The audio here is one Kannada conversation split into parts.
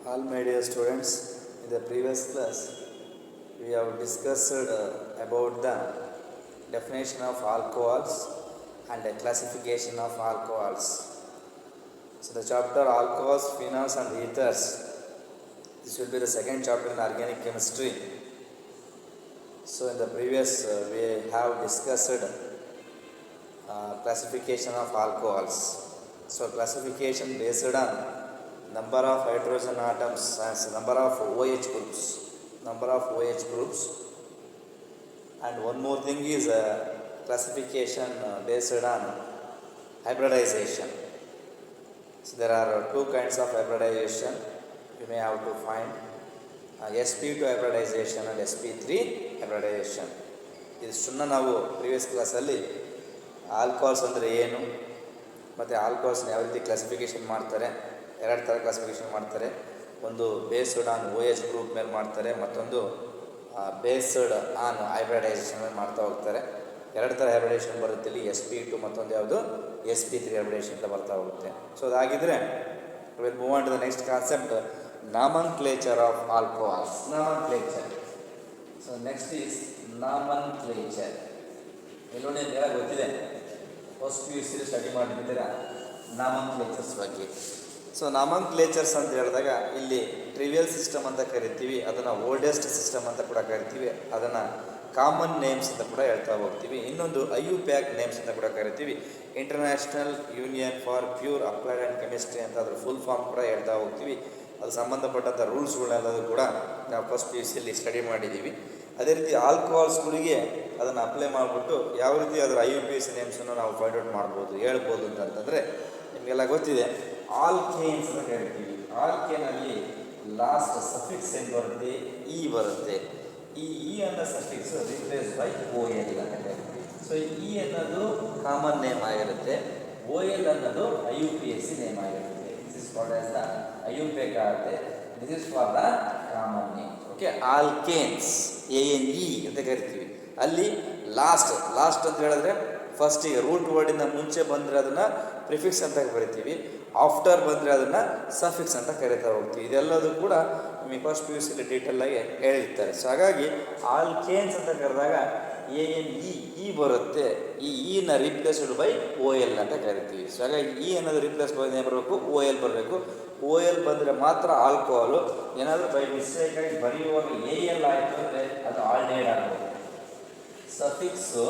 All my dear students, in the previous class we have discussed about the definition of alcohols and the classification of alcohols. So the chapter alcohols, phenols and ethers, this will be the second chapter in organic chemistry. So in the previous we have discussed classification of alcohols. So classification based on number of hydrogen atoms as number of OH groups, and one more thing is classification based on hybridization. So there are two kinds of hybridization you may have to find, sp2 hybridization and sp3 hybridization. ಇದಿಷ್ಟನ್ನು ನಾವು ಪ್ರೀವಿಯಸ್ ಕ್ಲಾಸಲ್ಲಿ ಆಲ್ಕೋಹಾಲ್ಸ್ ಅಂದರೆ ಏನು ಮತ್ತು ಆಲ್ಕೋಹಾಲ್ಸ್ನ ಯಾವ ರೀತಿ ಕ್ಲಾಸಿಫಿಕೇಷನ್ ಮಾಡ್ತಾರೆ, ಎರಡು ಥರ ಕ್ಲಾಸಿಫಿಕೇಷನ್ ಮಾಡ್ತಾರೆ. ಒಂದು ಬೇಸ್ಡ್ ಆನ್ OH ಗ್ರೂಪ್ ಮೇಲೆ ಮಾಡ್ತಾರೆ, ಮತ್ತೊಂದು ಬೇಸ್ಡ್ ಆನ್ ಹೈಬ್ರಿಡೈಸೇಷನ್ ಮೇಲೆ ಮಾಡ್ತಾ ಹೋಗ್ತಾರೆ. ಎರಡು ಥರ ಹೈಬ್ರಿಡೈಸೇಷನ್ ಬರುತ್ತೆ ಇಲ್ಲಿ, sp2 ಮತ್ತೊಂದು ಯಾವುದು sp3 ಹೈಬ್ರಿಡೈಸೇಷನ್ ಅಂತ ಬರ್ತಾ ಹೋಗುತ್ತೆ. ಸೊ ಅದಾಗಿದ್ದರೆ will move on to the next concept, nomenclature of alcohols. Nomenclature. So next is nomenclature. ಎಲ್ಲೊಂದು ಎಲ್ಲ ಗೊತ್ತಿದೆ, ಫಸ್ಟ್ PUC ಸ್ಟಡಿ ಮಾಡಿದ್ದೀರಾ ನಾಮನ್ಕ್ಲೇಚರ್ಸ್ ಬಗ್ಗೆ. ಸೊ ನಾಮನ್ಕ್ಲೇಚರ್ಸ್ ಅಂತ ಹೇಳಿದಾಗ ಇಲ್ಲಿ ಟ್ರಿವಿಯಲ್ ಸಿಸ್ಟಮ್ ಅಂತ ಕರಿತೀವಿ, ಅದನ್ನು ಓಲ್ಡೆಸ್ಟ್ ಸಿಸ್ಟಮ್ ಅಂತ ಕೂಡ ಕರಿತೀವಿ, ಅದನ್ನು ಕಾಮನ್ ನೇಮ್ಸ್ ಅಂತ ಕೂಡ ಹೇಳ್ತಾ ಹೋಗ್ತೀವಿ. ಇನ್ನೊಂದು IUPAC ನೇಮ್ಸ್ ಅಂತ ಕೂಡ ಕರಿತೀವಿ, international union for pure applied and chemistry ಅಂತ ಅದ್ರ ಫುಲ್ ಫಾರ್ಮ್ ಕೂಡ ಹೇಳ್ತಾ ಹೋಗ್ತೀವಿ. ಅದು ಸಂಬಂಧಪಟ್ಟಂಥ ರೂಲ್ಸ್ಗಳನ್ನೆಲ್ಲದೂ ಕೂಡ ನಾವು ಫಸ್ಟ್ PUCಯಲ್ಲಿ ಸ್ಟಡಿ ಮಾಡಿದ್ದೀವಿ. ಅದೇ ರೀತಿ ಆಲ್ಕೋಹಾಲ್ಸ್ಗಳಿಗೆ ಅದನ್ನು ಅಪ್ಲೈ ಮಾಡಿಬಿಟ್ಟು ಯಾವ ರೀತಿ ಅದರ IUPAC ನೇಮ್ಸನ್ನು ನಾವು ಫೈಂಡ್ ಔಟ್ ಮಾಡ್ಬೋದು, ಹೇಳ್ಬೋದು ಅಂತಂತಂದರೆ ನಿಮಗೆಲ್ಲ ಗೊತ್ತಿದೆ. ಆಲ್ಕೇನ್ಸ್ ಅಂತ ಹೇಳ್ತೀವಿ. ಆಲ್ಕೇನಲ್ಲಿ ಲಾಸ್ಟ್ ಸಫಿಕ್ಸ್ ಏನು ಬರುತ್ತೆ, ಇ ಬರುತ್ತೆ. ಈ ಇ ಅನ್ನೋ ಸಫಿಕ್ಸ್ ರಿಪ್ಲೇಸ್ ಬೈ OL ಅಂತ ಹೇಳ್ತೀವಿ. ಸೊ ಇ ಅನ್ನೋದು ಕಾಮನ್ ನೇಮ್ ಆಗಿರುತ್ತೆ, OL ಅನ್ನೋದು IUPAC ನೇಮ್ ಆಗಿರುತ್ತೆ. This is called as the IUPAC ಆಗುತ್ತೆ, this is for the common name. Okay, alkanes ANE ಅಂತ ಕರಿತೀವಿ. ಅಲ್ಲಿ ಲಾಸ್ಟ್ ಅಂತ ಹೇಳಿದ್ರೆ ಫಸ್ಟಿಗೆ ರೂಟ್ ವರ್ಡಿಂದ ಮುಂಚೆ ಬಂದರೆ ಅದನ್ನು ಪ್ರಿಫಿಕ್ಸ್ ಅಂತ ಕರಿತೀವಿ, ಆಫ್ಟರ್ ಬಂದರೆ ಅದನ್ನು ಸಫಿಕ್ಸ್ ಅಂತ ಕರಿತಾ ಹೋಗ್ತೀವಿ. ಇದೆಲ್ಲದೂ ಕೂಡ ನಿಮಗೆ ಫಸ್ಟ್ PUCಯಲ್ಲಿ ಡೀಟೇಲಾಗಿ ಹೇಳಿರ್ತಾರೆ. ಸೊ ಹಾಗಾಗಿ ಆಲ್ಕೇನ್ಸ್ ಅಂತ ಕರೆದಾಗ ANE ಬರುತ್ತೆ. ಈ ಇನ ರಿಪ್ಲೇಸ್ಡ್ ಬೈ OL ಅಂತ ಕರಿತೀವಿ. ಸೊ ಹಾಗಾಗಿ ಇ ಅನ್ನೋದು ರಿಪ್ಲೇಸ್ ಬೈ ಏನು ಬರಬೇಕು, OL ಬರಬೇಕು. OL ಬಂದರೆ ಮಾತ್ರ ಆಲ್ಕೋಹಾಲು. ಏನಾದರೂ ಬೈ ಮಿಸ್ಟೇಕಾಗಿ ಬರೆಯುವಾಗ AL ಆಯಿತು ಅಂದರೆ ಅದು ಆಲ್ಡಿಹೈಡ್ ಆಗಬೇಕು. ಸಫಿಕ್ಸು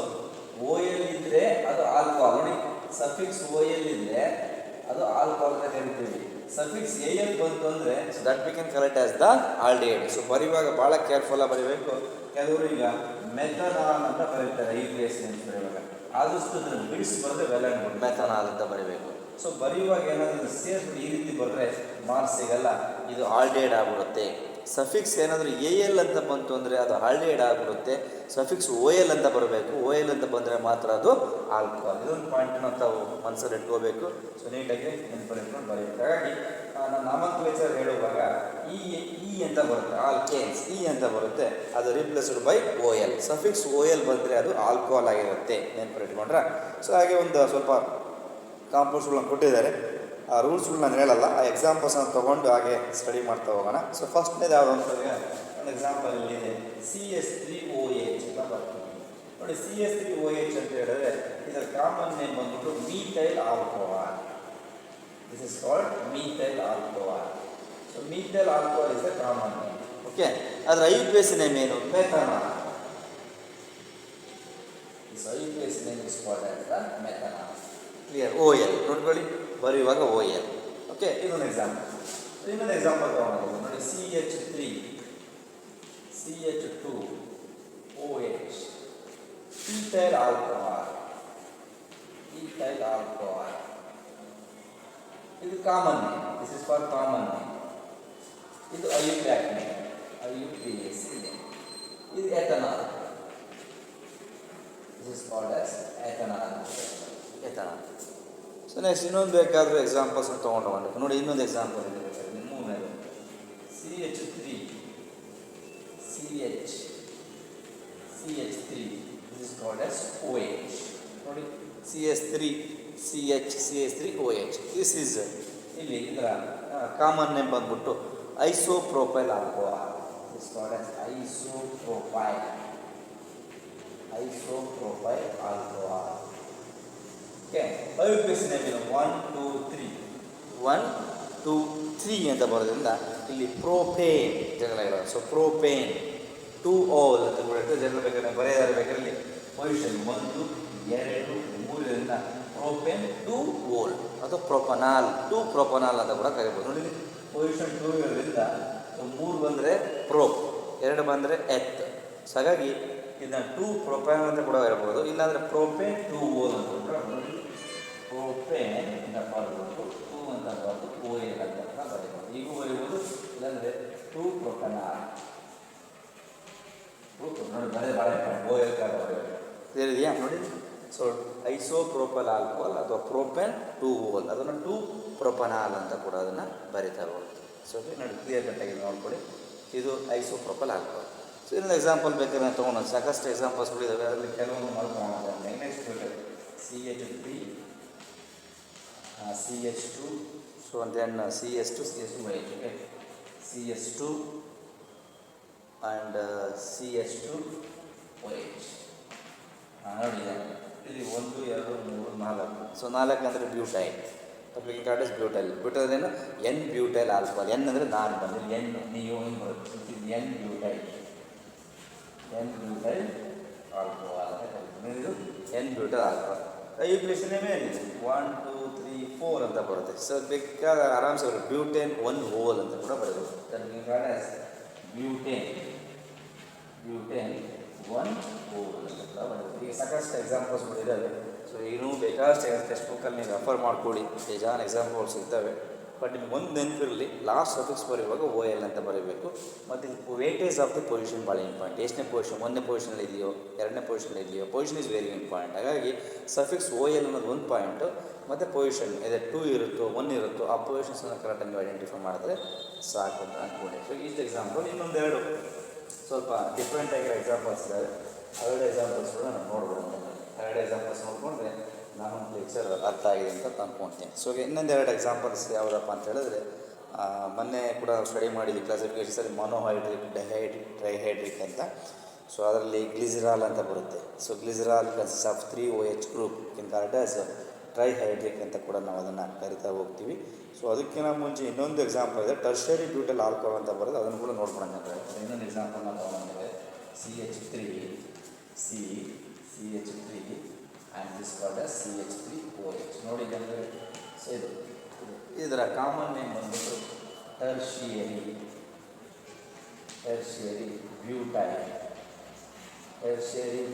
OL ಇದ್ದರೆ ಅದು ಆಲ್ಕೋಹಾಲ್. ನೋಡಿ, ಸಫಿಕ್ಸ್ OL ಇದ್ದರೆ ಅದು ಆಲ್ಕೋಹಾಲ್ ಅಂತ ಕರಿತೀವಿ. ಸಫಿಕ್ಸ್ AL ಬಂತು ಅಂದರೆ so that we can correct as the aldehyde. So ಬರೆಯುವಾಗ ಭಾಳ ಕೇರ್ಫುಲ್ಲಾಗಿ ಬರೀಬೇಕು. ಕೆಲವರು ಈಗ ಮೆಥನಾಲ್ ಅಂತ ಬರೀತಾರೆ IUPAC ನೇಮ್ಸ್ ಬರೆಯುವಾಗ, ಆದಷ್ಟು ಅದನ್ನು ಬಿಡಿಸಿ ಬರೆದ್ರೆ ವೆಲ್ ಅಂಡ್ ಗುಡ್, ಮೆಥನಾಲ್ ಅಂತ ಬರೀಬೇಕು. ಸೊ ಬರೆಯುವಾಗ ಏನಾದರೂ ಸೇರಿಸ್ಬಿಟ್ಟು ಈ ರೀತಿ ಬರೆದ್ರೆ ಮಾರ್ಕ್ಸ್ ಸಿಗಲ್ಲ, ಇದು ಆಲ್ಡಿಹೈಡ್ ಆಗಿಬಿಡುತ್ತೆ. ಸಫಿಕ್ಸ್ ಏನಾದರೂ AL ಅಂತ ಬಂತು ಅಂದರೆ ಅದು ಆಲ್ಡಿಹೈಡ್ ಆಗಿಬಿಡುತ್ತೆ. ಸಫಿಕ್ಸ್ OL ಅಂತ ಬರಬೇಕು, OL ಅಂತ ಬಂದರೆ ಮಾತ್ರ ಅದು ಆಲ್ಕೋಹಾಲ್. ಇದೊಂದು ಪಾಯಿಂಟನ್ನು ತಾವು ಮನಸ್ಸಲ್ಲಿ ಇಟ್ಕೋಬೇಕು. ಸೊ ನೀಟಾಗಿ ನೆನಪಿಟ್ಕೊಂಡು ಬರೀಬೇಕು. ಹಾಗಾಗಿ ನಾನು ನಾಮನ್ಕ್ಲೇಚರ್ ಹೇಳುವಾಗ ಇ ಅಂತ ಬರುತ್ತೆ, ಆಲ್ಕೇನ್ಸ್ ಇ ಅಂತ ಬರುತ್ತೆ, ಅದು replaced by OL. Suffix OL ಬಂದರೆ ಅದು ಆಲ್ಕೋಹಾಲ್ ಆಗಿರುತ್ತೆ, ನೆನಪಿಟ್ಕೊಂಡ್ರೆ. ಸೊ ಹಾಗೆ ಒಂದು ಸ್ವಲ್ಪ ಕಾಂಪೌಂಡ್ಸ್ಗಳನ್ನ ಕೊಟ್ಟಿದ್ದಾರೆ, ಆ ರೂಲ್ಸ್ಗಳು ನಾನು ಹೇಳಲ್ಲ, ಆ ಎಕ್ಸಾಂಪಲ್ಸನ್ನು ತೊಗೊಂಡು ಹಾಗೆ ಸ್ಟಡಿ ಮಾಡ್ತಾ ಹೋಗೋಣ. ಸೊ ಫಸ್ಟ್ನೇದು ಯಾವುದು ಅಂತಂದರೆ ಒಂದು ಎಕ್ಸಾಂಪಲ್ ಇಲ್ಲಿದೆ, CH3OH ಅಂತ ಬರ್ತೀವಿ. ನೋಡಿ, CH3OH ಅಂತ ಹೇಳಿದ್ರೆ ಇದರ ಕಾಮನ್ ನೇಮ್ ಬಂದ್ಬಿಟ್ಟು methyl alcohol. This is called methyl alcohol. So methyl alcohol is the common name. Okay, ಅದರ IUPAC ನೇಮ್ ಏನು, methanol. This IUPAC name is called as the methanol. Clear. OL ನೋಡ್ಕೊಳ್ಳಿ, ಬರೆಯುವಾಗ OL. ಓಕೆ, ಇದೊಂದು ಎಕ್ಸಾಂಪಲ್. ಇನ್ನೊಂದು ಎಕ್ಸಾಂಪಲ್ ತಗೊಂಡು ನೋಡಿ, CH2OH, ಈಥೈಲ್ ಆಲ್ಕೋಹಾಲ್. ಇದು common name, this is for common name. ಇದು IUPAC ನೇಮ್, IUPAC ನೇಮ್. ಇದು ethanol, this is called as ethanol. So next ಇನ್ನೊಂದು ಬೇಕಾದರೂ ಎಕ್ಸಾಂಪಲ್ಸ್ ತೊಗೊಂಡು ಹೋಗಬೇಕು. ನೋಡಿ, ಇನ್ನೊಂದು ಎಕ್ಸಾಂಪಲ್ ಇದೆ ಬೇಕಾದ್ರೆ, ಮೂರನೇದು CH3 this is called as OH. ನೋಡಿ, CH3OH. ದಿಸ್ ಈಸ್ ಇಲ್ಲಿ ಇದರ ಕಾಮನ್ ನೇಮ್ ಬಂದ್ಬಿಟ್ಟು isopropyl alcohol is called as isopropyl alcohol. Okay, IUPAC name 1 2 3 1 2 3 ಅಂತ ಬರೋದ್ರಿಂದ ಇಲ್ಲಿ ಪ್ರೋಪೇನ್ ಜಗಳ ಇರೋದು. ಸೊ ಪ್ರೋಪೇನ್ 2 ಓಲ್ ಅಂತ ಕೂಡ ಜಗಳ ಬೇಕಾದ್ರೆ ಬರೆಯಬೇಕಾದ್ರೆ ಪೊಸಿಷನ್ 1 2 3 ಪ್ರೋಪೇನ್ 2 ಓಲ್ ಅಥವಾ ಪ್ರೊಪನಾಲ್ 2 ಪ್ರೊಪನಾಲ್ ಅಂತ ಕೂಡ ಕರಿಬೋದು. ನೋಡಿ ಪೊಸಿಷನ್ 2 ಇರೋದ್ರಿಂದ 3 ಬಂದರೆ ಪ್ರೋಪ್, 2 ಬಂದರೆ ಎತ್. ಸೊ ಹಾಗಾಗಿ ಇದನ್ನ 2 ಪ್ರೊಪೇನ್ ಅಂತ ಕೂಡ ಇರಬಹುದು, ಇಲ್ಲಾಂದರೆ ಪ್ರೋಪೇನ್ 2 ಓಲ್ ಅಂತ ಕೂಡ ನೋಡಿ. ಪ್ರೋಪೇನ್ ಅಂತ ಬರಬಹುದು, 2 ಅಂತ ಬರೋದು ಓ ಎಲ್ ಅಂತ ಬರೀಬೋದು. ಈಗ ಬರೀಬೋದು, ಇಲ್ಲಾಂದರೆ 2 ಪ್ರೊಪನಾಲ್ ನೋಡಿ ಬರೀ ಓ ಎಲ್ ತಿಳಿದಿದೆಯಾ ನೋಡಿ. ಸೊ ಐಸೋಪ್ರೋಪೈಲ್ ಆಲ್ಕೋಹಾಲ್ ಅಥವಾ ಪ್ರೋಪೇನ್ 2 ಓಲ್, ಅದನ್ನು 2 ಪ್ರೊಪನಾಲ್ ಅಂತ ಕೂಡ ಅದನ್ನು ಬರಿತಾ ಹೋಗುತ್ತೆ. ಸೊ ನೋಡಿ ಕ್ಲಿಯರ್ ಕಟ್ಟಾಗಿ ನೋಡ್ಕೊಳ್ಳಿ, ಇದು ಐಸೋಪ್ರೋಪೈಲ್ ಆಲ್ಕೋಹಾಲ್. ಸೊ ಇನ್ನೊಂದು ಎಕ್ಸಾಂಪಲ್ ಬೇಕಾದ್ರೆ ತೊಗೊಂಡು ಸಾಕಷ್ಟು ಎಕ್ಸಾಂಪಲ್ಸ್ಗಳು ಇದ್ದಾವೆ, ಅದರಲ್ಲಿ ಕೆಲವೊಂದು ಮಾಡ್ಕೊಳ್ಳೋಣ. Next CH3 CH2 so then CH2 CH2OH, okay, CH2 and CH2OH ನೋಡಿ ಇಲ್ಲಿ 1 2 3 4. ಸೊ 4 ಅಂದರೆ ಬ್ಯೂಟೈಲ್, ಈ ಕಾರ್ಡ್ ಇಸ್ ಬ್ಯೂಟೈಲ್. ಬ್ಯೂಟೈಲ್ ಏನು ಎನ್ ಬ್ಯೂಟೈಲ್ ಆಲ್ಕೋಹಾಲ್. ಎನ್ ಅಂದರೆ ನಾರ್ಮಲ್, ಎನ್ ನೀವು ಏನು ಬರುತ್ತೆ, ಎನ್ ಬ್ಯೂಟೈಲ್ ಆಲ್ಕೋಹಾಲ್ ಅಂತ ಕರೀತೀವಿ. ಇದು ಎನ್ ಬ್ಯೂಟೈಲ್ ಆಲ್ಕೋಹಾಲ್. ಐಯುಪಿಎಸಿ ನೇಮ್ ಏನಿದೆ 1 2 3 4 ಅಂತ ಬರುತ್ತೆ. ಸೊ ಬೇಕಾದ ಆರಾಮ್ಸೆ ಬರುತ್ತೆ. ಬ್ಯೂಟೇನ್ 1 ಓಲ್ ಅಂತ ಕೂಡ ಬರೀಬೋದು. ಬ್ಯೂಟೇನ್ 1 ಓಲ್ ಅಂತ ಕೂಡ ಬರೀಬೋದು. ಈಗ ಸಾಕಷ್ಟು ಎಕ್ಸಾಂಪಲ್ಸ್ಗಳು ಇದ್ದಾವೆ. ಸೊ ಇನ್ನೂ ಬೇಕಾದಷ್ಟು ಟೆಕ್ಸ್ಟ್ ಬುಕ್ಕಲ್ಲಿ ನೀವು ರೆಫರ್ ಮಾಡ್ಕೊಳ್ಳಿ, ಬೇಜಾನ್ ಎಕ್ಸಾಂಪಲ್ಸ್ ಇರ್ತವೆ. ಬಟ್ ನಿಮ್ಗೆ ಒಂದು ನೆನಪಿರಲಿ, ಲಾಸ್ಟ್ ಸಫಿಕ್ಸ್ ಬರೆಯುವಾಗ ಓ ಎಲ್ ಅಂತ ಬರೀಬೇಕು. ಮತ್ತು ವೇಟೇಜ್ ಆಫ್ ದಿ ಪೊಸಿಷನ್ ಭಾಳ ಇಂಪಾರ್ಟೆಂಟ್. ಎಷ್ಟನೇ ಪೊಸಿಷನ್, 1ನೇ ಪೊಸಿಷನಲ್ಲಿ ಇದೆಯೋ 2ನೇ ಪೊಸಿಷನಲ್ಲಿ ಇದೆಯೋ, ಪೊಸಿಷನ್ ಇಸ್ ವೆರಿ ಇಂಪಾರ್ಟೆಂಟ್. ಹಾಗಾಗಿ ಸಫಿಕ್ಸ್ ಓ ಎಲ್ ಅನ್ನೋದು ಒಂದು ಪಾಯಿಂಟು, ಮತ್ತು ಪೊಸಿಷನ್ ಇದೆ 2 ಇರುತ್ತೋ 1 ಇರುತ್ತೋ ಆ ಪೊಸಿಷನ್ಸನ್ನು ಕರೆಕ್ಟಾಗಿ ನೀವು ಐಡೆಂಟಿಫೈ ಮಾಡಿದ್ರೆ ಸಾಕು ಅಂತ ಅಂದ್ಕೊಂಡೆ. ಸೊ ಇಷ್ಟು ಎಕ್ಸಾಂಪಲ್. ಇನ್ನೊಂದೆರಡು ಸ್ವಲ್ಪ ಡಿಫ್ರೆಂಟ್ ಆಗಿರೋ ಎಕ್ಸಾಂಪಲ್ಸ್ ಇದ್ದಾವೆ, ಅವೆರಡು ಎಕ್ಸಾಂಪಲ್ಸ್ ಕೂಡ ನಾನು ನೋಡ್ಬೋದು. ಎರಡು ಎಕ್ಸಾಂಪಲ್ಸ್ ನೋಡಿಕೊಂಡ್ರೆ ನಾನು ಲೆಕ್ಚರ್ ಅರ್ಥ ಆಗಿದೆ ಅಂತ ಅಂದ್ಕೊಳ್ತೀನಿ. ಸೊ ಇನ್ನೊಂದೆರಡು ಎಕ್ಸಾಂಪಲ್ಸ್ ಯಾವುದಪ್ಪ ಅಂತ ಹೇಳಿದ್ರೆ, ಮೊನ್ನೆ ಕೂಡ ಸ್ಟಡಿ ಮಾಡಿದ್ವಿ ಕ್ಲಾಸಿಫಿಕೇಷನ್ಸಲ್ಲಿ ಮೊನೋಹೈಡ್ರಿಕ್, ಡೈಹೈಡ್ರಿಕ್, ಟ್ರೈಹೈಡ್ರಿಕ್ ಅಂತ. ಸೊ ಅದರಲ್ಲಿ ಗ್ಲಿಸರಾಲ್ ಅಂತ ಬರುತ್ತೆ. So glycerol consist of 3 OH group in called as trihydric ಅಂತ ಕೂಡ ನಾವು ಅದನ್ನು ಕರಿತಾ ಹೋಗ್ತೀವಿ. ಸೊ ಅದಕ್ಕಿಂತ ಮುಂಚೆ ಇನ್ನೊಂದು ಎಕ್ಸಾಂಪಲ್ ಇದೆ, ಟರ್ಷರಿ ಬ್ಯೂಟೈಲ್ ಆಲ್ಕೋಹಾಲ್ ಅಂತ ಬರೋದು, ಅದನ್ನು ಕೂಡ ನೋಡ್ಕೊಳ್ಳೋಣ. ಇನ್ನೊಂದು ಎಕ್ಸಾಂಪಲ್ ನಾವು ತೊಗೊಂಡ್ರೆ CH3 and this called as CH3OH. ನೋಡಿ ಅಂದರೆ ಸೊ ಇದರ ಕಾಮನ್ ನೇಮ್ ಬಂದ್ಬಿಟ್ಟು ಟರ್ಷಿಯರಿ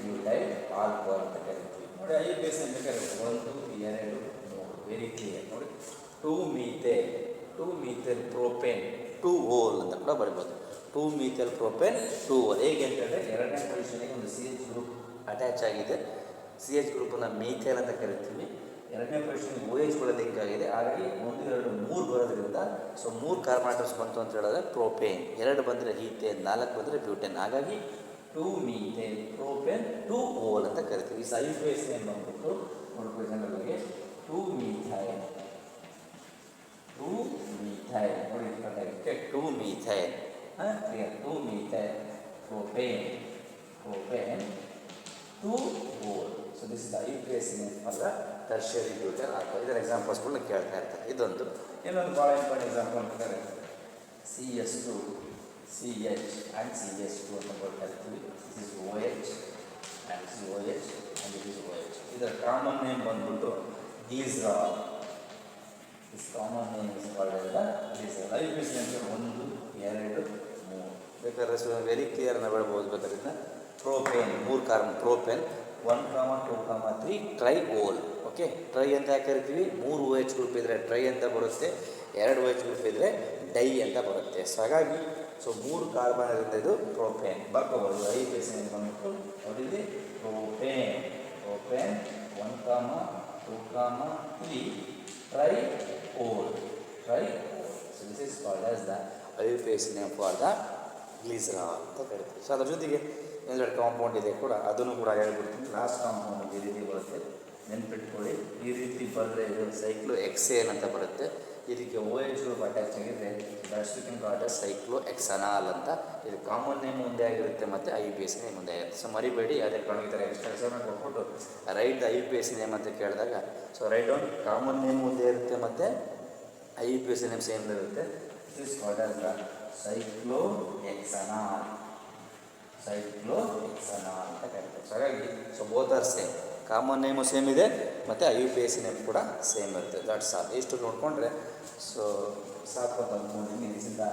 ಬ್ಯೂಟೈಲ್ ಆಲ್ಕೋಹಾಲ್ ಅಂತ ಕರಿತೀವಿ. ನೋಡಿ ಐಯುಪಿಎಸಿ ಬೇಕಾದ್ರೆ 1 2 3 ವೆರಿ ಕ್ಲಿಯರ್. ನೋಡಿ 2 ಮೀಥೇಲ್ ಪ್ರೋಪೇನ್ 2 ಓಲ್ ಅಂತ ಕೂಡ ಬರಿಬೋದು. 2 ಮೀಥೇಲ್ ಪ್ರೋಪೇನ್ 2 ಓಲ್. ಹೇಗೆ ಅಂತಂದರೆ 2ನೇ ಪೊಸಿಷನಿಗೆ ಒಂದು CH ಗ್ರೂಪ್ ಅಟ್ಯಾಚ್ ಆಗಿದೆ, CH ಗ್ರೂಪನ್ನು ಮೀಥೇಲ್ ಅಂತ ಕರಿತೀವಿ. 2ನೇ ಪೊಸಿಷನ್ಗೆ OH ಕೂಡ ಲಿಂಕ್ ಆಗಿದೆ. ಹಾಗಾಗಿ 1 2 3 ಬರೋದ್ರಿಂದ ಸೊ 3 ಕಾರ್ಬನ್ ಆಟಮ್ಸ್ ಬಂತು ಅಂತ ಹೇಳಿದ್ರೆ ಪ್ರೋಪೇನ್, 2 ಬಂದರೆ ಈಥೇನ್, 4 ಬಂದರೆ ಬ್ಯೂಟೇನ್. ಹಾಗಾಗಿ 2 ಮೀಥೇಲ್ ಪ್ರೋಪೇನ್ 2 ಓಲ್ ಅಂತ ಕರಿತೀವಿ. ಈ ಐಯುಪಿಎಸಿ ನೇಮ್ ಬಂದ್ಬಿಟ್ಟು ನೋಡ್ಕೊಳ್ಳಿ ಜನರಲ್ಲಿಗೆ 2 ಮೀಥೈಲ್ ನೋಡಿ ಕರೆಕ್ಟಾಗಿ 2 methyl clear 2 methyl propane 2 ol. So this is the IUPAC name for the tertiary butyl alcohol. ಇದರ ಎಕ್ಸಾಂಪಲ್ಸ್ಗಳನ್ನ ಕೇಳ್ತಾ ಇರ್ತಾರೆ. ಇದೊಂದು ಇನ್ನೊಂದು ಭಾಳ ಇಂಪಾರ್ಟೆಂಟ್ ಎಕ್ಸಾಂಪಲ್ ಅಂತಂದರೆ CH2 CH ಆ್ಯಂಡ್ CH2 ಅಂತ ಕರಿತೀವಿ. This is OH and this is OH and this is OH. ಇದರ ಕಾಮನ್ ನೇಮ್ ಬಂದ್ಬಿಟ್ಟು glycerol. This common name is called as the glycerol. IUPAC name 1 2 3 ಬೇಕಾದ್ರೆ ವೆರಿ ಕ್ಲಿಯರ್ ನಾವು ಹೇಳ್ಬೋದು. ಬೇಕಾದ್ರೆ propane 3 carbon propane 1 2 3 triol. Okay, tri ಅಂತ ಯಾಕೆ ಕರಿತೀವಿ, 3 OH ಗ್ರೂಪ್ ಇದ್ದರೆ ಟ್ರೈ ಅಂತ ಬರುತ್ತೆ, 2 OH ಗ್ರೂಪ್ ಇದ್ದರೆ ಡೈ ಅಂತ ಬರುತ್ತೆ. ಸೊ ಹಾಗಾಗಿ ಸೊ 3 ಕಾರ್ಬನ್ ಇರುತ್ತೆ, ಇದು ಪ್ರೋಪೇನ್ ಬರ್ಕೋಬೋದು. ಐಯುಪಿಎಸಿ ನೇಮ್ ಬಂದ್ಬಿಟ್ಟು ನೋಡಿದ್ವಿ propane 1 2 3 triol. So this is called as the IUPAC name for the glycerol ಅಂತ ಕರಿತೀವಿ. ಸೊ ಅದ್ರ ಜೊತೆಗೆ ಇನ್ನೊಂದೆರಡು ಕಾಂಪೌಂಡ್ ಇದೆ ಕೂಡ, ಅದನ್ನು ಕೂಡ ಹೇಳ್ಬಿಡ್ತೀನಿ. ಲಾಸ್ಟ್ ಕಾಂಪೌಂಡ್ ಈ ರೀತಿ ಬರುತ್ತೆ, ನೆನ್ಪಿಟ್ಕೊಳ್ಳಿ. ಈ ರೀತಿ ಬರೆದ್ರೆ ಇದು ಸೈಕ್ಲೋ ಎಕ್ಸೇನ್ ಅಂತ ಬರುತ್ತೆ. ಇದಕ್ಕೆ ಓ ಎಚ್ ಗ್ರೂಪ್ ಅಟ್ಯಾಚ್ ಆಗಿದ್ರೆ that's we can call as cyclohexanol ಅಂತ. ಇದು ಕಾಮನ್ ನೇಮ್ ಮುಂದೆ ಆಗಿರುತ್ತೆ ಮತ್ತು I U P S name ಮುಂದೆ ಆಗಿರುತ್ತೆ. ಸೊ ಮರಿಬೇಡಿ, ಅದೇ ಈ ಥರ ಎಕ್ಸ್ಟ್ರಾ ಕೊಟ್ಬಿಟ್ಟು right the I U P S name ಅಂತ ಕೇಳಿದಾಗ so right down common name ಮುಂದೆ ಇರುತ್ತೆ ಮತ್ತು I U P S name same ಇರುತ್ತೆ. This called as the cyclohexanol ಅಂತ ಕರೀತಾರೆ. ಸೊ ಹಾಗಾಗಿ so both are same, common name same ಇದೆ ಮತ್ತು I U P S name ಕೂಡ ಸೇಮ್ ಇರುತ್ತೆ. That's all. ಇಷ್ಟು ನೋಡಿಕೊಂಡ್ರೆ ಸೊ ಸಾಕು ಅಂತ ಅಂದ್ಕೊಂಡಿದ್ದೀನಿ. ಇದರಿಂದ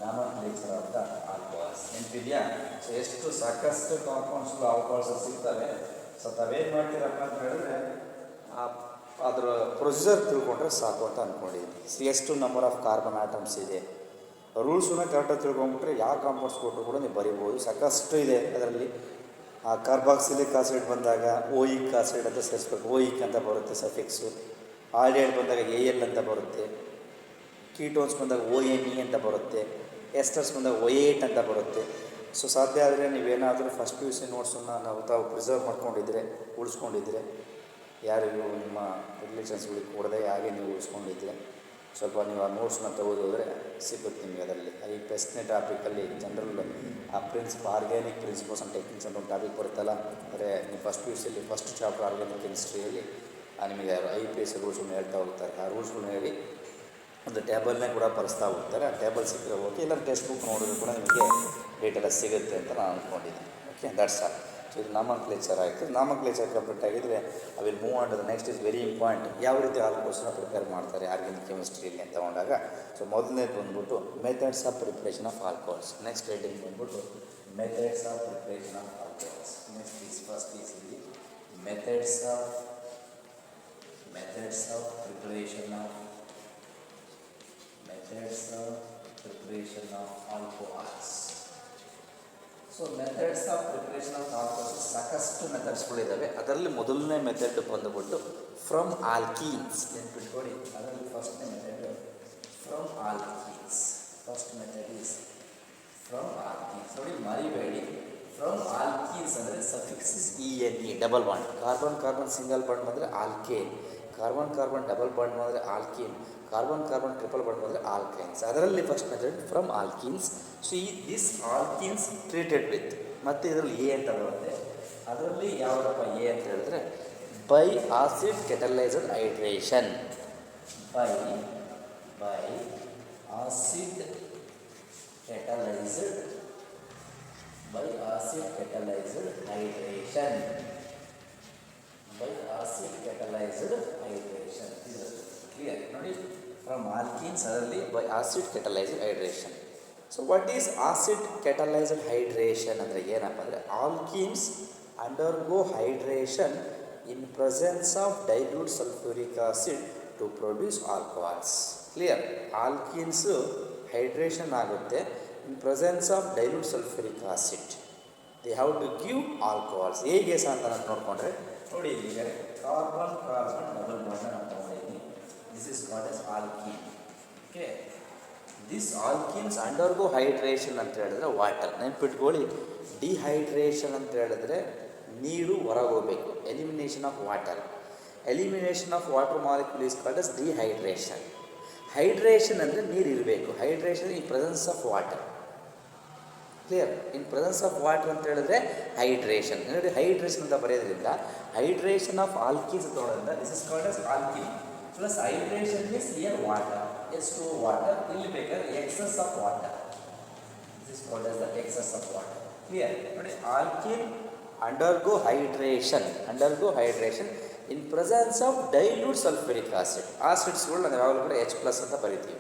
ನಾಮಕ್ಲೇಚರ್ ಆಫ್ ದ ಆಲ್ಕೋಹಾಲ್ಸ್ ನೆನಪಿದೆಯಾ? ಸೊ ಎಷ್ಟು ಸಾಕಷ್ಟು ಕಾಂಪೌಂಡ್ಸ್ಗಳು ಆಲ್ಕೋಹಾಲ್ಸ್ ಸಿಗ್ತವೆ. ಸೊ ತಾವೇನು ಮಾಡ್ತೀರಪ್ಪ ಅಂತ ಹೇಳಿದ್ರೆ ಅದರ ಪ್ರೊಸೀಜರ್ ತಿಳ್ಕೊಂಡ್ರೆ ಸಾಕು ಅಂತ ಅಂದ್ಕೊಂಡಿದ್ದೀನಿ. ಸಿ ಎಷ್ಟು ನಂಬರ್ ಆಫ್ ಕಾರ್ಬನ್ ಆಟಮ್ಸ್ ಇದೆ, ರೂಲ್ಸನ್ನ ಕರೆಕ್ಟಾಗಿ ತಿಳ್ಕೊಂಬಿಟ್ರೆ ಯಾವ ಕಾಂಪೌಂಡ್ಸ್ ಕೊಟ್ಟರು ಕೂಡ ನೀವು ಬರಿಬೋದು. ಸಾಕಷ್ಟು ಇದೆ ಅದರಲ್ಲಿ. ಕಾರ್ಬಾಕ್ಸಿಲಿಕ್ ಆಸಿಡ್ ಬಂದಾಗ ಓಯಿಕ್ ಆಸಿಡ್ ಅಂತ ಸೇರಿಸ್ಬೇಕು, ಓಯಿಕ್ ಅಂತ ಬರುತ್ತೆ ಸಫಿಕ್ಸು. ಆಲ್ಡಿಹೈಡ್ ಬಂದಾಗ ಎ ಎಲ್ ಅಂತ ಬರುತ್ತೆ. ಕೀಟೋನ್ಸ್ ಬಂದಾಗ ಒ ಎನ್ ಇ ಅಂತ ಬರುತ್ತೆ. ಎಸ್ಟರ್ಸ್ ಬಂದಾಗ ಒ8 ಅಂತ ಬರುತ್ತೆ. ಸೊ ಸಾಧ್ಯ ಆದರೆ ನೀವೇನಾದರೂ ಫಸ್ಟ್ ಪಿ ಯು ಸಿ ನೋಟ್ಸನ್ನು ನಾವು ತಾವು ಪ್ರಿಸರ್ವ್ ಮಾಡ್ಕೊಂಡಿದ್ರೆ, ಉಳಿಸ್ಕೊಂಡಿದ್ರೆ, ಯಾರಿಗೂ ನಿಮ್ಮ ರಿಲೇಷನ್ಸ್ಗಳಿಗೆ ಕೊಡದೆ ಹಾಗೆ ನೀವು ಉಳಿಸ್ಕೊಂಡಿದ್ರೆ ಸ್ವಲ್ಪ ನೀವು ಆ ನೋಟ್ಸನ್ನ ತೆಗೆದೋದ್ರೆ ಸಿಗುತ್ತೆ ನಿಮಗೆ. ಅದರಲ್ಲಿ ಈ ಫಸ್ಟ್ನೇ ಟಾಪಿಕಲ್ಲಿ general organic principles and techniques ಅಂತ ಒಂದು ಟಾಪಿಕ್ ಬರುತ್ತಲ್ಲ, ಅಂದರೆ ನೀವು ಫಸ್ಟ್ ಪಿ ಯು ಸಿಯಲ್ಲಿ ಫಸ್ಟ್ ಚಾಪ್ಟರ್ ಆರ್ಗ್ಯಾನಿಕ್ ಕೆಮಿಸ್ಟ್ರಿಯಲ್ಲಿ ನಿಮಗೆ ಐ ಪಿ ಎಸ್ ರೂಲ್ಸ್ಗಳನ್ನ ಹೇಳ್ತಾ ಹೋಗ್ತಾರೆ. ಆ ರೂಲ್ಸ್ಗಳನ್ನ ಹೇಳಿ ಒಂದು ಟೇಬಲ್ನೇ ಕೂಡ ಬರೆಸ್ತಾ ಹೋಗ್ತಾರೆ. ಆ ಟೇಬಲ್ ಸಿಕ್ಕರೆ ಓಕೆ, ಇಲ್ಲ ಟೆಕ್ಸ್ಟ್ ಬುಕ್ ನೋಡಿದ್ರು ಕೂಡ ನಿಮಗೆ ಡೇಟೆಲ್ಲ ಸಿಗುತ್ತೆ ಅಂತ ನಾನು ಅಂದ್ಕೊಂಡಿದ್ದೀನಿ. Okay, that's all. ಸೊ ಇದು ನಾಮಕ್ಲೇಚರ್ ಆಯಿತು. ನಾಮಕ್ಲೇಚರ್ ಕಂಪ್ಲೀಟ್ ಆಗಿದ್ದರೆ I will move on to the next is very important. ಯಾವ ರೀತಿ ಆಲ್ಕೋಹಾಲ್ಸ್ನ ಪ್ರಿಪೇರ್ ಮಾಡ್ತಾರೆ ಆರ್ಗ್ಯಾನಿಕ್ ಕೆಮಿಸ್ಟ್ರಿಯಲ್ಲಿ ಅಂತ ತಗೊಂಡಾಗ ಸೊ ಮೊದಲನೇದು ಬಂದ್ಬಿಟ್ಟು methods of preparation of alcohols. Next heading ಬಂದ್ಬಿಟ್ಟು methods of preparation of alcohols. Next is first is ಇಲ್ಲಿ methods of preparation of alcohols. So methods of preparation of alcohols ಸಾಕಷ್ಟು ಮೆಥಡ್ಸ್ಗಳಿದ್ದಾವೆ. ಅದರಲ್ಲಿ ಮೊದಲನೇ ಮೆಥಡ್ ಬಂದುಬಿಟ್ಟು ಫ್ರಮ್ ಆಲ್ಕೀನ್ಸ್. ನೆನ್ಪಿಟ್ಕೊಳ್ಳಿ, ಅದರಲ್ಲಿ ಫಸ್ಟ್ನೇ method from alkenes. First method is from alkenes. ನೋಡಿ ಮರಿಬೇಡಿ, ಫ್ರಮ್ ಆಲ್ಕೀನ್ಸ್ ಅಂದರೆ suffix is E N E, double bond. Carbon single bond ಬಂದರೆ ಆಲ್ಕೇನ್, ಕಾರ್ಬನ್ ಡಬಲ್ ಬಾಂಡ್ ಮಾಡಿದ್ರೆ ಆಲ್ಕೀನ್, ಕಾರ್ಬನ್ ಟ್ರಿಪಲ್ ಬಾಂಡ್ ಮಾಡಿದ್ರೆ ಆಲ್ಕೈನ್ಸ್. ಅದರಲ್ಲಿ first method from alkenes. So this alkenes treated with, ಮತ್ತು ಇದರಲ್ಲಿ ಎ ಅಂತ ಬರುತ್ತೆ. ಅದರಲ್ಲಿ ಯಾವುದಪ್ಪ ಎ ಅಂತ ಹೇಳಿದ್ರೆ by acid catalysed hydration. By acid catalysed hydration. Clear ನೋಡಿ, ಫ್ರಮ್ ಆಲ್ಕೀನ್ಸ್ ಅದರಲ್ಲಿ by acid catalysed hydration. So what is acid catalysed hydration ಅಂದರೆ ಏನಪ್ಪ ಅಂದರೆ alkenes undergo hydration in presence of dilute sulphuric acid to produce alcohols. Clear, alkenes hydration ಆಗುತ್ತೆ in presence of dilute sulphuric acid. They have to give alcohols. ಹೇಗೆ ಸಹ ಅಂತ ನಾನು ನೋಡಿಕೊಂಡ್ರೆ ನೋಡಿ, ಈಗ ಕಾರ್ಬನ್ ಡಬಲ್ ಬಾಂಡ್ ನಾನು ತಗೊಂಡಿದ್ದೀನಿ. This is called as alkene. Okay, this alkenes undergo hydration ಅಂತ ಹೇಳಿದ್ರೆ ವಾಟರ್. ನೆನ್ಪಿಟ್ಕೊಳ್ಳಿ, ಡಿಹೈಡ್ರೇಷನ್ ಅಂತ ಹೇಳಿದ್ರೆ ನೀರು ಹೊರಗೆ ಹೋಗಬೇಕು, elimination of water. Elimination of water molecule is called as dehydration. Hydration ಅಂದರೆ ನೀರು ಇರಬೇಕು. Hydration in presence of water. Clear, in presence of water ಅಂತ ಹೇಳಿದ್ರೆ ಹೈಡ್ರೇಷನ್. ನೋಡಿ, ಹೈಡ್ರೇಷನ್ ಅಂತ ಬರೆಯೋದ್ರಿಂದ ಹೈಡ್ರೇಷನ್ ಆಫ್ ಆಲ್ಕೀನ್ಸ್ ತಗೊಳ್ಳೋದ್ರಿಂದ this is called as alkene. Plus hydration means here water, ಎಷ್ಟು ವಾಟರ್. ಇಲ್ಲಿ ಬೇಕಾದ್ರೆ excess of water. This is called as the excess of water. Clear ನೋಡಿ, alkene undergo hydration in presence of dilute sulphuric acid. ಆಸಿಡ್ಸ್ಗಳು ನಾವು ಯಾವಾಗಲೂ ಕೂಡ H+ ಅಂತ ಬರಿತೀವಿ.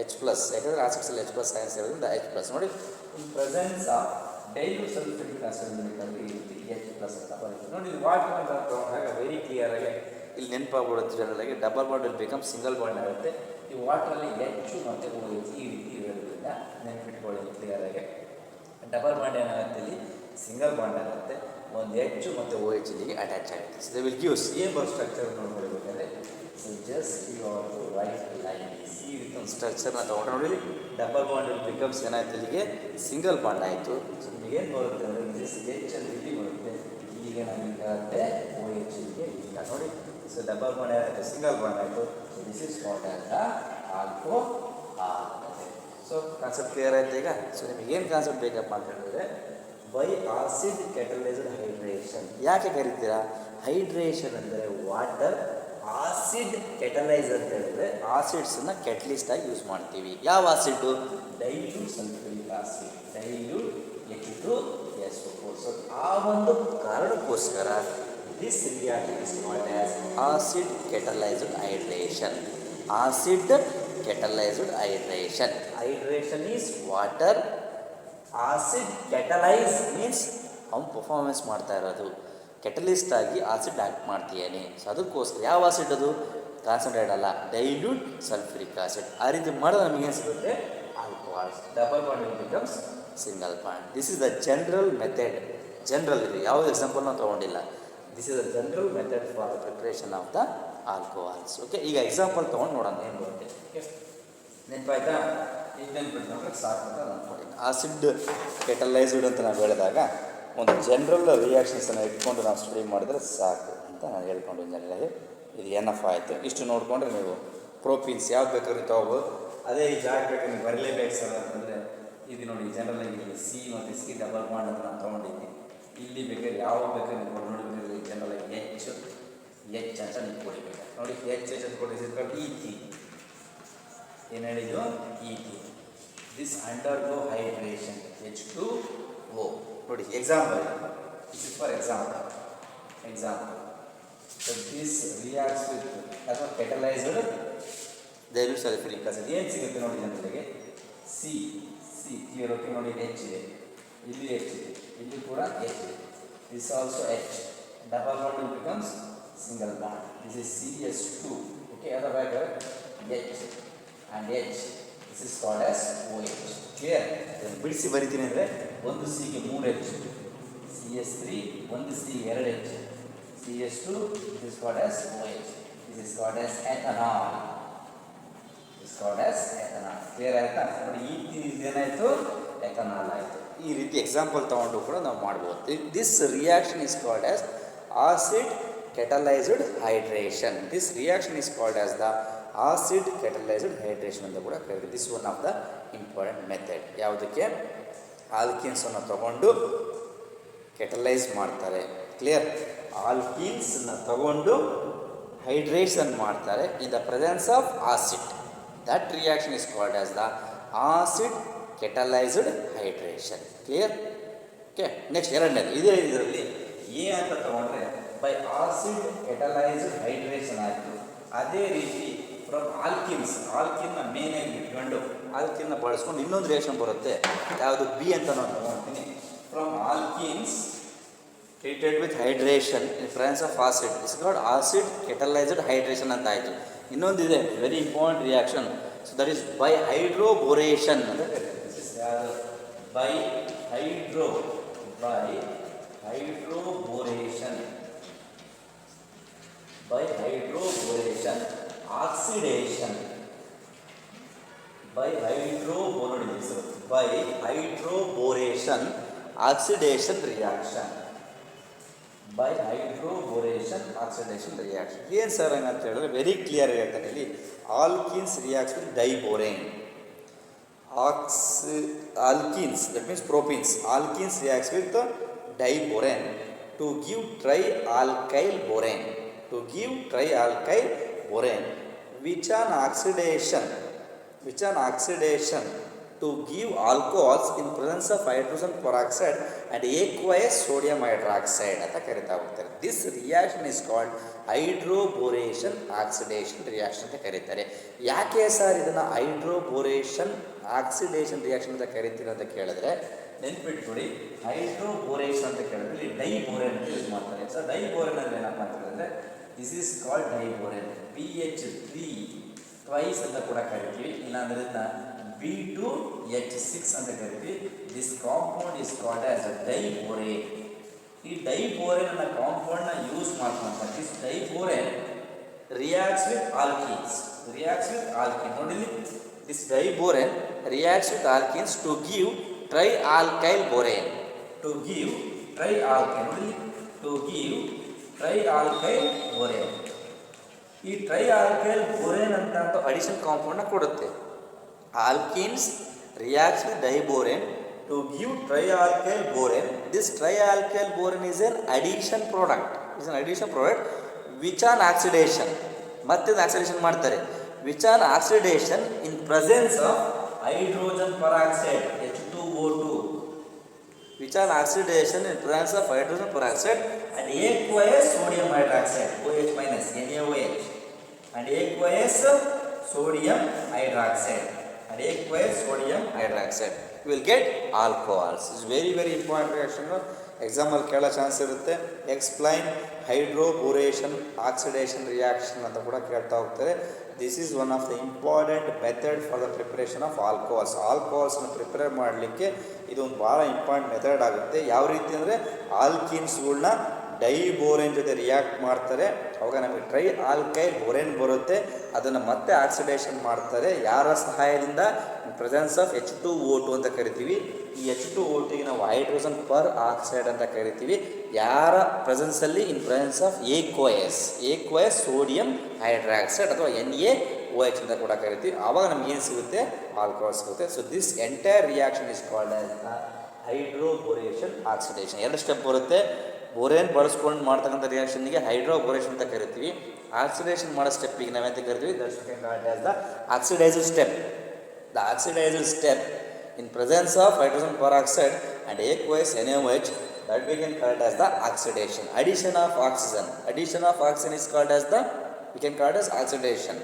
H+, ಯಾಕಂದರೆ ಆಸಿಡ್ಸಲ್ಲಿ H+ ಸೈನ್ಸ್ ಇರೋದ್ರಿಂದ H+. ನೋಡಿ, in presence of dilute sulphuric acid ಬೇಕಾದ್ರೆ ಈ ರೀತಿ H+ ಅಂತ ಬರೀತೀವಿ. ನೋಡಿ, ವಾಟರ್ ಅಂತ ತಗೊಂಡಾಗ ವೆರಿ ಕ್ಲಿಯರ್ ಆಗಿ ಇಲ್ಲಿ ನೆನಪಾಗ್ಬಿಡುತ್ತೆ. ಜನರಲಾಗಿ ಡಬಲ್ ಬಾಂಡ್ ಇಲ್ಲಿ ಬಿಕಮ್ ಸಿಂಗಲ್ ಬಾಂಡ್ ಆಗುತ್ತೆ. ಈ ವಾಟ್ರಲ್ಲಿ H ಮತ್ತು OH ಈ ರೀತಿ ಇರೋದ್ರಿಂದ ನೆನಪಿಟ್ಕೊಳ್ಳಿ ಕ್ಲಿಯರ್ ಆಗಿ. ಡಬಲ್ ಬಾಂಡ್ ಏನಾಗುತ್ತೆ, ಇಲ್ಲಿ ಸಿಂಗಲ್ ಬಾಂಡ್ ಆಗುತ್ತೆ. ಒಂದು H ಮತ್ತು OH ಇಲ್ಲಿಗೆ ಅಟ್ಯಾಚ್ ಆಗುತ್ತೆ. ಸೊ ದೇ ವಿಲ್ ಗಿವ್ಸ್ ಏನು ಬರೋ ಸ್ಟ್ರಕ್ಚರ್ ನೋಡ್ಕೊಳ್ಬೇಕಾದ್ರೆ so just you are to write line ಈ ರೀತಿ ಒಂದು ಸ್ಟ್ರಕ್ಚರ್ನ ತೊಗೊಂಡು ನೋಡಿ, ಡಬಲ್ ಬಾಂಡ್ ಬಿಕಮ್ಸ್ ಏನಾಯ್ತು, ಇಲ್ಲಿಗೆ ಸಿಂಗಲ್ ಬಾಂಡ್ ಆಯಿತು. ಸೊ ನಿಮಗೇನು ಬರುತ್ತೆ ಅಂದರೆ ದಿಸ್ H ಅಲ್ಲಿ ಇಲ್ಲಿ ಬರುತ್ತೆ, ಇಲ್ಲಿಗೆ ನಮಗೆ ಆಗುತ್ತೆ OH ಇಲ್ಲಿಗೆ ಇಲ್ಲ. ನೋಡಿ, ಸೊ ಡಬಲ್ ಬಾಂಡ್ ಏನಾಯಿತು, ಸಿಂಗಲ್ ಬಾಂಡ್ ಆಯಿತು. So this is called as the alcohol. So concept clear ಆಯ್ತು ಈಗ. ಸೊ ನಿಮಗೆ ಏನು ಕಾನ್ಸೆಪ್ಟ್ ಬೇಕಪ್ಪ ಅಂತ ಹೇಳಿದ್ರೆ, ಬೈ ಆಸಿಡ್ ಕೆಟಲೈಸ್ಡ್ ಹೈಡ್ರೇಷನ್. ಯಾಕೆ ಕರಿತೀರಾ? ಹೈಡ್ರೇಷನ್ ಅಂದರೆ ವಾಟರ್, ಆಸಿಡ್ ಕೆಟಲೈಸ್ ಅಂತ ಹೇಳಿದ್ರೆ ಆಸಿಡ್ಸನ್ನು ಕೆಟಲಿಸ್ಟ್ ಆಗಿ ಯೂಸ್ ಮಾಡ್ತೀವಿ. ಯಾವ acid? Dilute sulphuric acid, dilute H2SO4. So ಆ ಒಂದು ಕಾರಣಕ್ಕೋಸ್ಕರ this reaction is called as acid catalysed hydration. Acid catalysed hydration. Hydration is water, acid catalyse means ಅವ್ನು ಪರ್ಫಾರ್ಮೆನ್ಸ್ ಮಾಡ್ತಾ ಇರೋದು ಕೆಟಲಿಸ್ಟ್ ಆಗಿ ಆಸಿಡ್ ಆ್ಯಕ್ಟ್ ಮಾಡ್ತೀಯೇನೆ. ಸೊ ಅದಕ್ಕೋಸ್ಕರ ಯಾವ ಆಸಿಡ್ ಅದು? ಕಾನ್ಸಂಟ್ರೇಟ್ ಅಲ್ಲ, ಡೈಲ್ಯೂಟ್ ಸಲ್ಫ್ಯೂರಿಕ್ ಆಸಿಡ್. ಆ ರೀತಿ ಮಾಡಿದ್ರೆ ನಮಗೇನು ಸಿಗುತ್ತೆ? Alcohols. Double bond becomes single bond. This is the general method. General ಇದು, ಯಾವ ಎಕ್ಸಾಂಪಲ್ ನಾವು ತೊಗೊಂಡಿಲ್ಲ. This is the general method for the preparation of the alcohols. Okay, ಈಗ ಎಕ್ಸಾಂಪಲ್ ತೊಗೊಂಡು ನೋಡೋಣ ಏನು ಬರುತ್ತೆ. ನೆನಪಾಯ್ತಾ? ಈಗ ನೆನ್ಪಿಟ್ಕೊಂಡ್ರೆ ಸಾಕು ಅಂತ ಅಂದ್ಕೊಳ್ಳಿ. ಆಸಿಡ್ ಕೆಟಲೈಸ್ಡ್ ಅಂತ ನಾವು ಹೇಳಿದಾಗ ಒಂದು ಜನರಲ್ ರಿಯಾಕ್ಷನ್ಸನ್ನು ಇಟ್ಕೊಂಡು ನಾವು ಸ್ಟಡಿ ಮಾಡಿದ್ರೆ ಸಾಕು ಅಂತ ನಾನು ಹೇಳ್ಕೊಂಡು ಜನರಲ್ ಇದು ಏನಫ್ ಆಯಿತು. ಇಷ್ಟು ನೋಡಿಕೊಂಡ್ರೆ ನೀವು ಪ್ರೋಪೀನ್ಸ್ ಯಾವ್ದು ಬೇಕಾದ್ರೂ ತೊಗೋಬೋದು. ಅದೇ ಈ ಜಾಗ ಬೇಕಾದ್ರೆ ನೀವು ಬರಲೇಬೇಕು ಸರ್ ಅಂತಂದರೆ ಇದು ನೋಡಿ, ಜನರಲ್ ಇಲ್ಲಿ ಸಿ ಮತ್ತು ಸಿ ಡಬಲ್ ಬಾಂಡ್ ಅಂತ ನಾನು ತೊಗೊಂಡಿದ್ದೀನಿ. ಇಲ್ಲಿ ಬೇಕಾದ್ರೆ ಯಾವ ಬೇಕಾದ್ರೆ ನೀವು ನೋಡಬೇಕಾದ್ರೆ ಜನರಲ್ ಎಚ್ ಅಂತ ನೀವು ಕೊಡಿಬೇಕು. ನೋಡಿ ಎಚ್ ಅಂತ ಕೊಡಿ. ಇ ಏನು ಹೇಳಿದ್ದು? E this undergo hydration H2O. ನೋಡಿ example, this is for example. So this reacts with ಅಥವಾ ಕೆಟಲೈಸ್ಡ್ ಡೈಲ್ಯೂಟ್ ಸಲ್ಫ್ಯೂರಿಕ್ ಆಸಿಡ್. ಏನು ಸಿಗುತ್ತೆ ನೋಡಿ ಜನರಿಗೆ? ಸಿ ಇರೋಕ್ಕೆ ನೋಡಿ H ಇದೆ, ಇಲ್ಲಿ H ಇದೆ, ಇಲ್ಲಿ ಕೂಡ H ಇದೆ. This also H. Double bond becomes single bond. This is CS2. Okay, ಅದರ ಬ್ಯಾಗ H and H. This is called as OH. Clear? ಬಿಡಿಸಿ ಬರಿತೀನಿ ಅಂದರೆ ಒಂದು ಸಿಗೆ 3 H, CS3, ಒಂದು C 2 H, CS2. This is called as OH. This is called as ethanol. This is called as ethanol. Clear ಆಯಿತಾ? ನೋಡಿ ಇದೇನಾಯಿತು? ಎಥನಾಲ್ ಆಯಿತು. ಈ ರೀತಿ ಎಕ್ಸಾಂಪಲ್ ತೊಗೊಂಡು ಕೂಡ ನಾವು ಮಾಡ್ಬೋದು. This reaction is called as acid catalysed hydration. This reaction is called as the acid catalysed hydration ಅಂತ ಕೂಡ ಕರೀತೀವಿ. This one of the important method. ಯಾವುದಕ್ಕೆ? ಆಲ್ಕಿನ್ಸನ್ನು ತಗೊಂಡು ಕೆಟಲೈಸ್ ಮಾಡ್ತಾರೆ. ಕ್ಲಿಯರ್? ಆಲ್ಕಿನ್ಸನ್ನು ತಗೊಂಡು ಹೈಡ್ರೇಷನ್ ಮಾಡ್ತಾರೆ in the presence of acid. That reaction is called as the acid catalysed hydration. Clear? Okay, next ಎರಡನೇದು ಇದೇ ಇದರಲ್ಲಿ ಎ ಅಂತ ತಗೊಂಡ್ರೆ ಬೈ ಆಸಿಡ್ ಕೆಟಲೈಸ್ಡ್ ಹೈಡ್ರೇಷನ್ ಆಯಿತು. ಅದೇ ರೀತಿ ಫ್ರಮ್ ಆಲ್ಕಿನ್ನ ಮೇನಾಗಿ ಇಟ್ಕೊಂಡು ಆಲ್ಕಿನ್ನ ಬಳಸ್ಕೊಂಡು ಇನ್ನೊಂದು ರಿಯಾಕ್ಷನ್ ಬರುತ್ತೆ. ಯಾವುದು? ಬಿ ಅಂತ ನಾನು ತಗೊಳ್ತೀನಿ. From alkenes treated with hydration in presence of acid is called acid catalysed hydration ಅಂತ ಆಯಿತು. ಇನ್ನೊಂದಿದೆ very important reaction. So that is by hydroboration ಅಂತ ಕರೀತೀವಿ. By hydroboration oxidation. By hydroboration oxidation reaction. By hydroboration oxidation reaction. ಏನು ಸರ್ ಹಂಗಂತ ಹೇಳಿದ್ರೆ ವೆರಿ ಕ್ಲಿಯರ್ ಹೇಳ್ತಾನೆ ಇಲ್ಲಿ. Alkenes reacts with diborane. Alkenes, that means propenes. Alkenes reacts with diborane to give trialkyl borane. Which an oxidation to give alcohols in presence of hydrogen peroxide and aqueous sodium hydroxide ಅಂತ ಕರೀತಾ ಹೋಗ್ತಾರೆ. This reaction is called hydroboration oxidation reaction ಅಂತ ಕರೀತಾರೆ. ಯಾಕೆ ಸರ್ ಇದನ್ನು ಹೈಡ್ರೋಬೋರೇಷನ್ ಆಕ್ಸಿಡೇಷನ್ ರಿಯಾಕ್ಷನ್ ಅಂತ ಕರಿತೀರಿ ಅಂತ ಕೇಳಿದ್ರೆ ನೆನ್ಪಿಟ್ಬಿಡಿ. ಹೈಡ್ರೋಬೋರೇಷನ್ ಅಂತ ಕೇಳಿದ್ರೆ ಇಲ್ಲಿ ಡೈಬೋರೇನ್ ಅಂತ ಯೂಸ್ ಮಾಡ್ತಾರೆ. ಸೊ ಡೈಬೋರೇನ್ ಅಂದರೆ ಏನಪ್ಪ ಅಂತ ಹೇಳಿದ್ರೆ this is called diborane. BH3 twice ಅಂತ ಕೂಡ ಕರಿತೀವಿ. ಇಲ್ಲಾಂದ್ರೆ B2H6 ಅಂತ ಕರಿತೀವಿ. This compound is called as a diborane. ಈ ಡೈಬೋರೇನ್ ಅನ್ನೋ ಕಾಂಪೌಂಡ್ನ ಯೂಸ್ ಮಾಡ್ಕೊಂತ this diborane reacts with alkenes. ನೋಡಿ, this diborane reacts with alkenes to give trialkyl borane. ಈ ಟ್ರೈ ಆಲ್ಕೈಲ್ ಬೋರೇನ್ ಅಂತ ಅಡಿಷನ್ ಕಾಂಪೌಂಡ್ನ ಕೊಡುತ್ತೆ. Alkenes reacts with diborane to give tri alkyl borane. This tri alkyl borane is an addition product. Which on oxidation, ಮತ್ತೆ ಆಕ್ಸಿಡೇಷನ್ ಮಾಡ್ತಾರೆ. Which on oxidation in presence of hydrogen peroxide H2O2. which are oxidation in presence of hydrogen peroxide and aqueous sodium hydroxide OH minus NaOH and aqueous sodium hydroxide and aqueous sodium hydroxide. You will get alcohols. It's very important reaction. ಎಕ್ಸಾಮಲ್ಲಿ ಕೇಳೋ ಚಾನ್ಸ್ ಇರುತ್ತೆ. ಎಕ್ಸ್ಪ್ಲೈನ್ ಹೈಡ್ರೋಬೋರೇಷನ್ ಆಕ್ಸಿಡೇಷನ್ ರಿಯಾಕ್ಷನ್ ಅಂತ ಕೂಡ ಕೇಳ್ತಾ ಹೋಗ್ತಾರೆ. This is one of the important method for the preparation of alcohols. ಆಲ್ಕೋಹಾಲ್ಸ್ನ ಪ್ರಿಪೇರ್ ಮಾಡಲಿಕ್ಕೆ ಇದೊಂದು ಭಾಳ ಇಂಪಾರ್ಟೆಂಟ್ ಮೆಥಡ್ ಆಗುತ್ತೆ. ಯಾವ ರೀತಿ ಅಂದರೆ ಆಲ್ಕೀನ್ಸ್ಗಳ್ನ ಡೈಬೋರೇನ್ ಜೊತೆ ರಿಯಾಕ್ಟ್ ಮಾಡ್ತಾರೆ, ಅವಾಗ ನಮಗೆ ಟ್ರೈ ಆಲ್ಕೈಲ್ ಬೋರೇನ್ ಬರುತ್ತೆ. ಅದನ್ನು ಮತ್ತೆ ಆಕ್ಸಿಡೇಷನ್ ಮಾಡ್ತಾರೆ. ಯಾರ ಸಹಾಯದಿಂದ? ಪ್ರೆಸೆನ್ಸ್ ಆಫ್ H2O2 ಅಂತ ಕರಿತೀವಿ. ಈ H2O2ಗೆ ನಾವು ಹೈಡ್ರೋಜನ್ ಪರ್ ಆಕ್ಸೈಡ್ ಅಂತ ಕರಿತೀವಿ. ಯಾರ ಪ್ರೆಸೆನ್ಸಲ್ಲಿ? In presence of aqueous sodium hydroxide ಅಥವಾ NaOH ಅಂತ ಕೂಡ ಕರಿತೀವಿ. ಆವಾಗ ನಮ್ಗೆ ಏನು ಸಿಗುತ್ತೆ? ಆಲ್ಕೋಹಾಲ್ ಸಿಗುತ್ತೆ. So this entire reaction is called as the hydroboration oxidation. ಎರಡು ಸ್ಟೆಪ್ ಬರುತ್ತೆ. ಬೋರೇನ್ ಬಳಸ್ಕೊಂಡು ಮಾಡ್ತಕ್ಕಂಥ ರಿಯಾಕ್ಷನ್ಗೆ ಹೈಡ್ರೋಬೋರೇಷನ್ ಅಂತ ಕರಿತೀವಿ. ಆಕ್ಸಿಡೇಷನ್ ಮಾಡೋ ಸ್ಟೆಪ್ಪಿಗೆ ನಾವೆಂತ ಕರಿತೀವಿ? That is called as the oxidiser step. The oxidizing step in presence of hydrogen peroxide and aqueous NaOH, that we can call it as the oxidation. Addition of oxygen is called as the, we can call it as oxidation.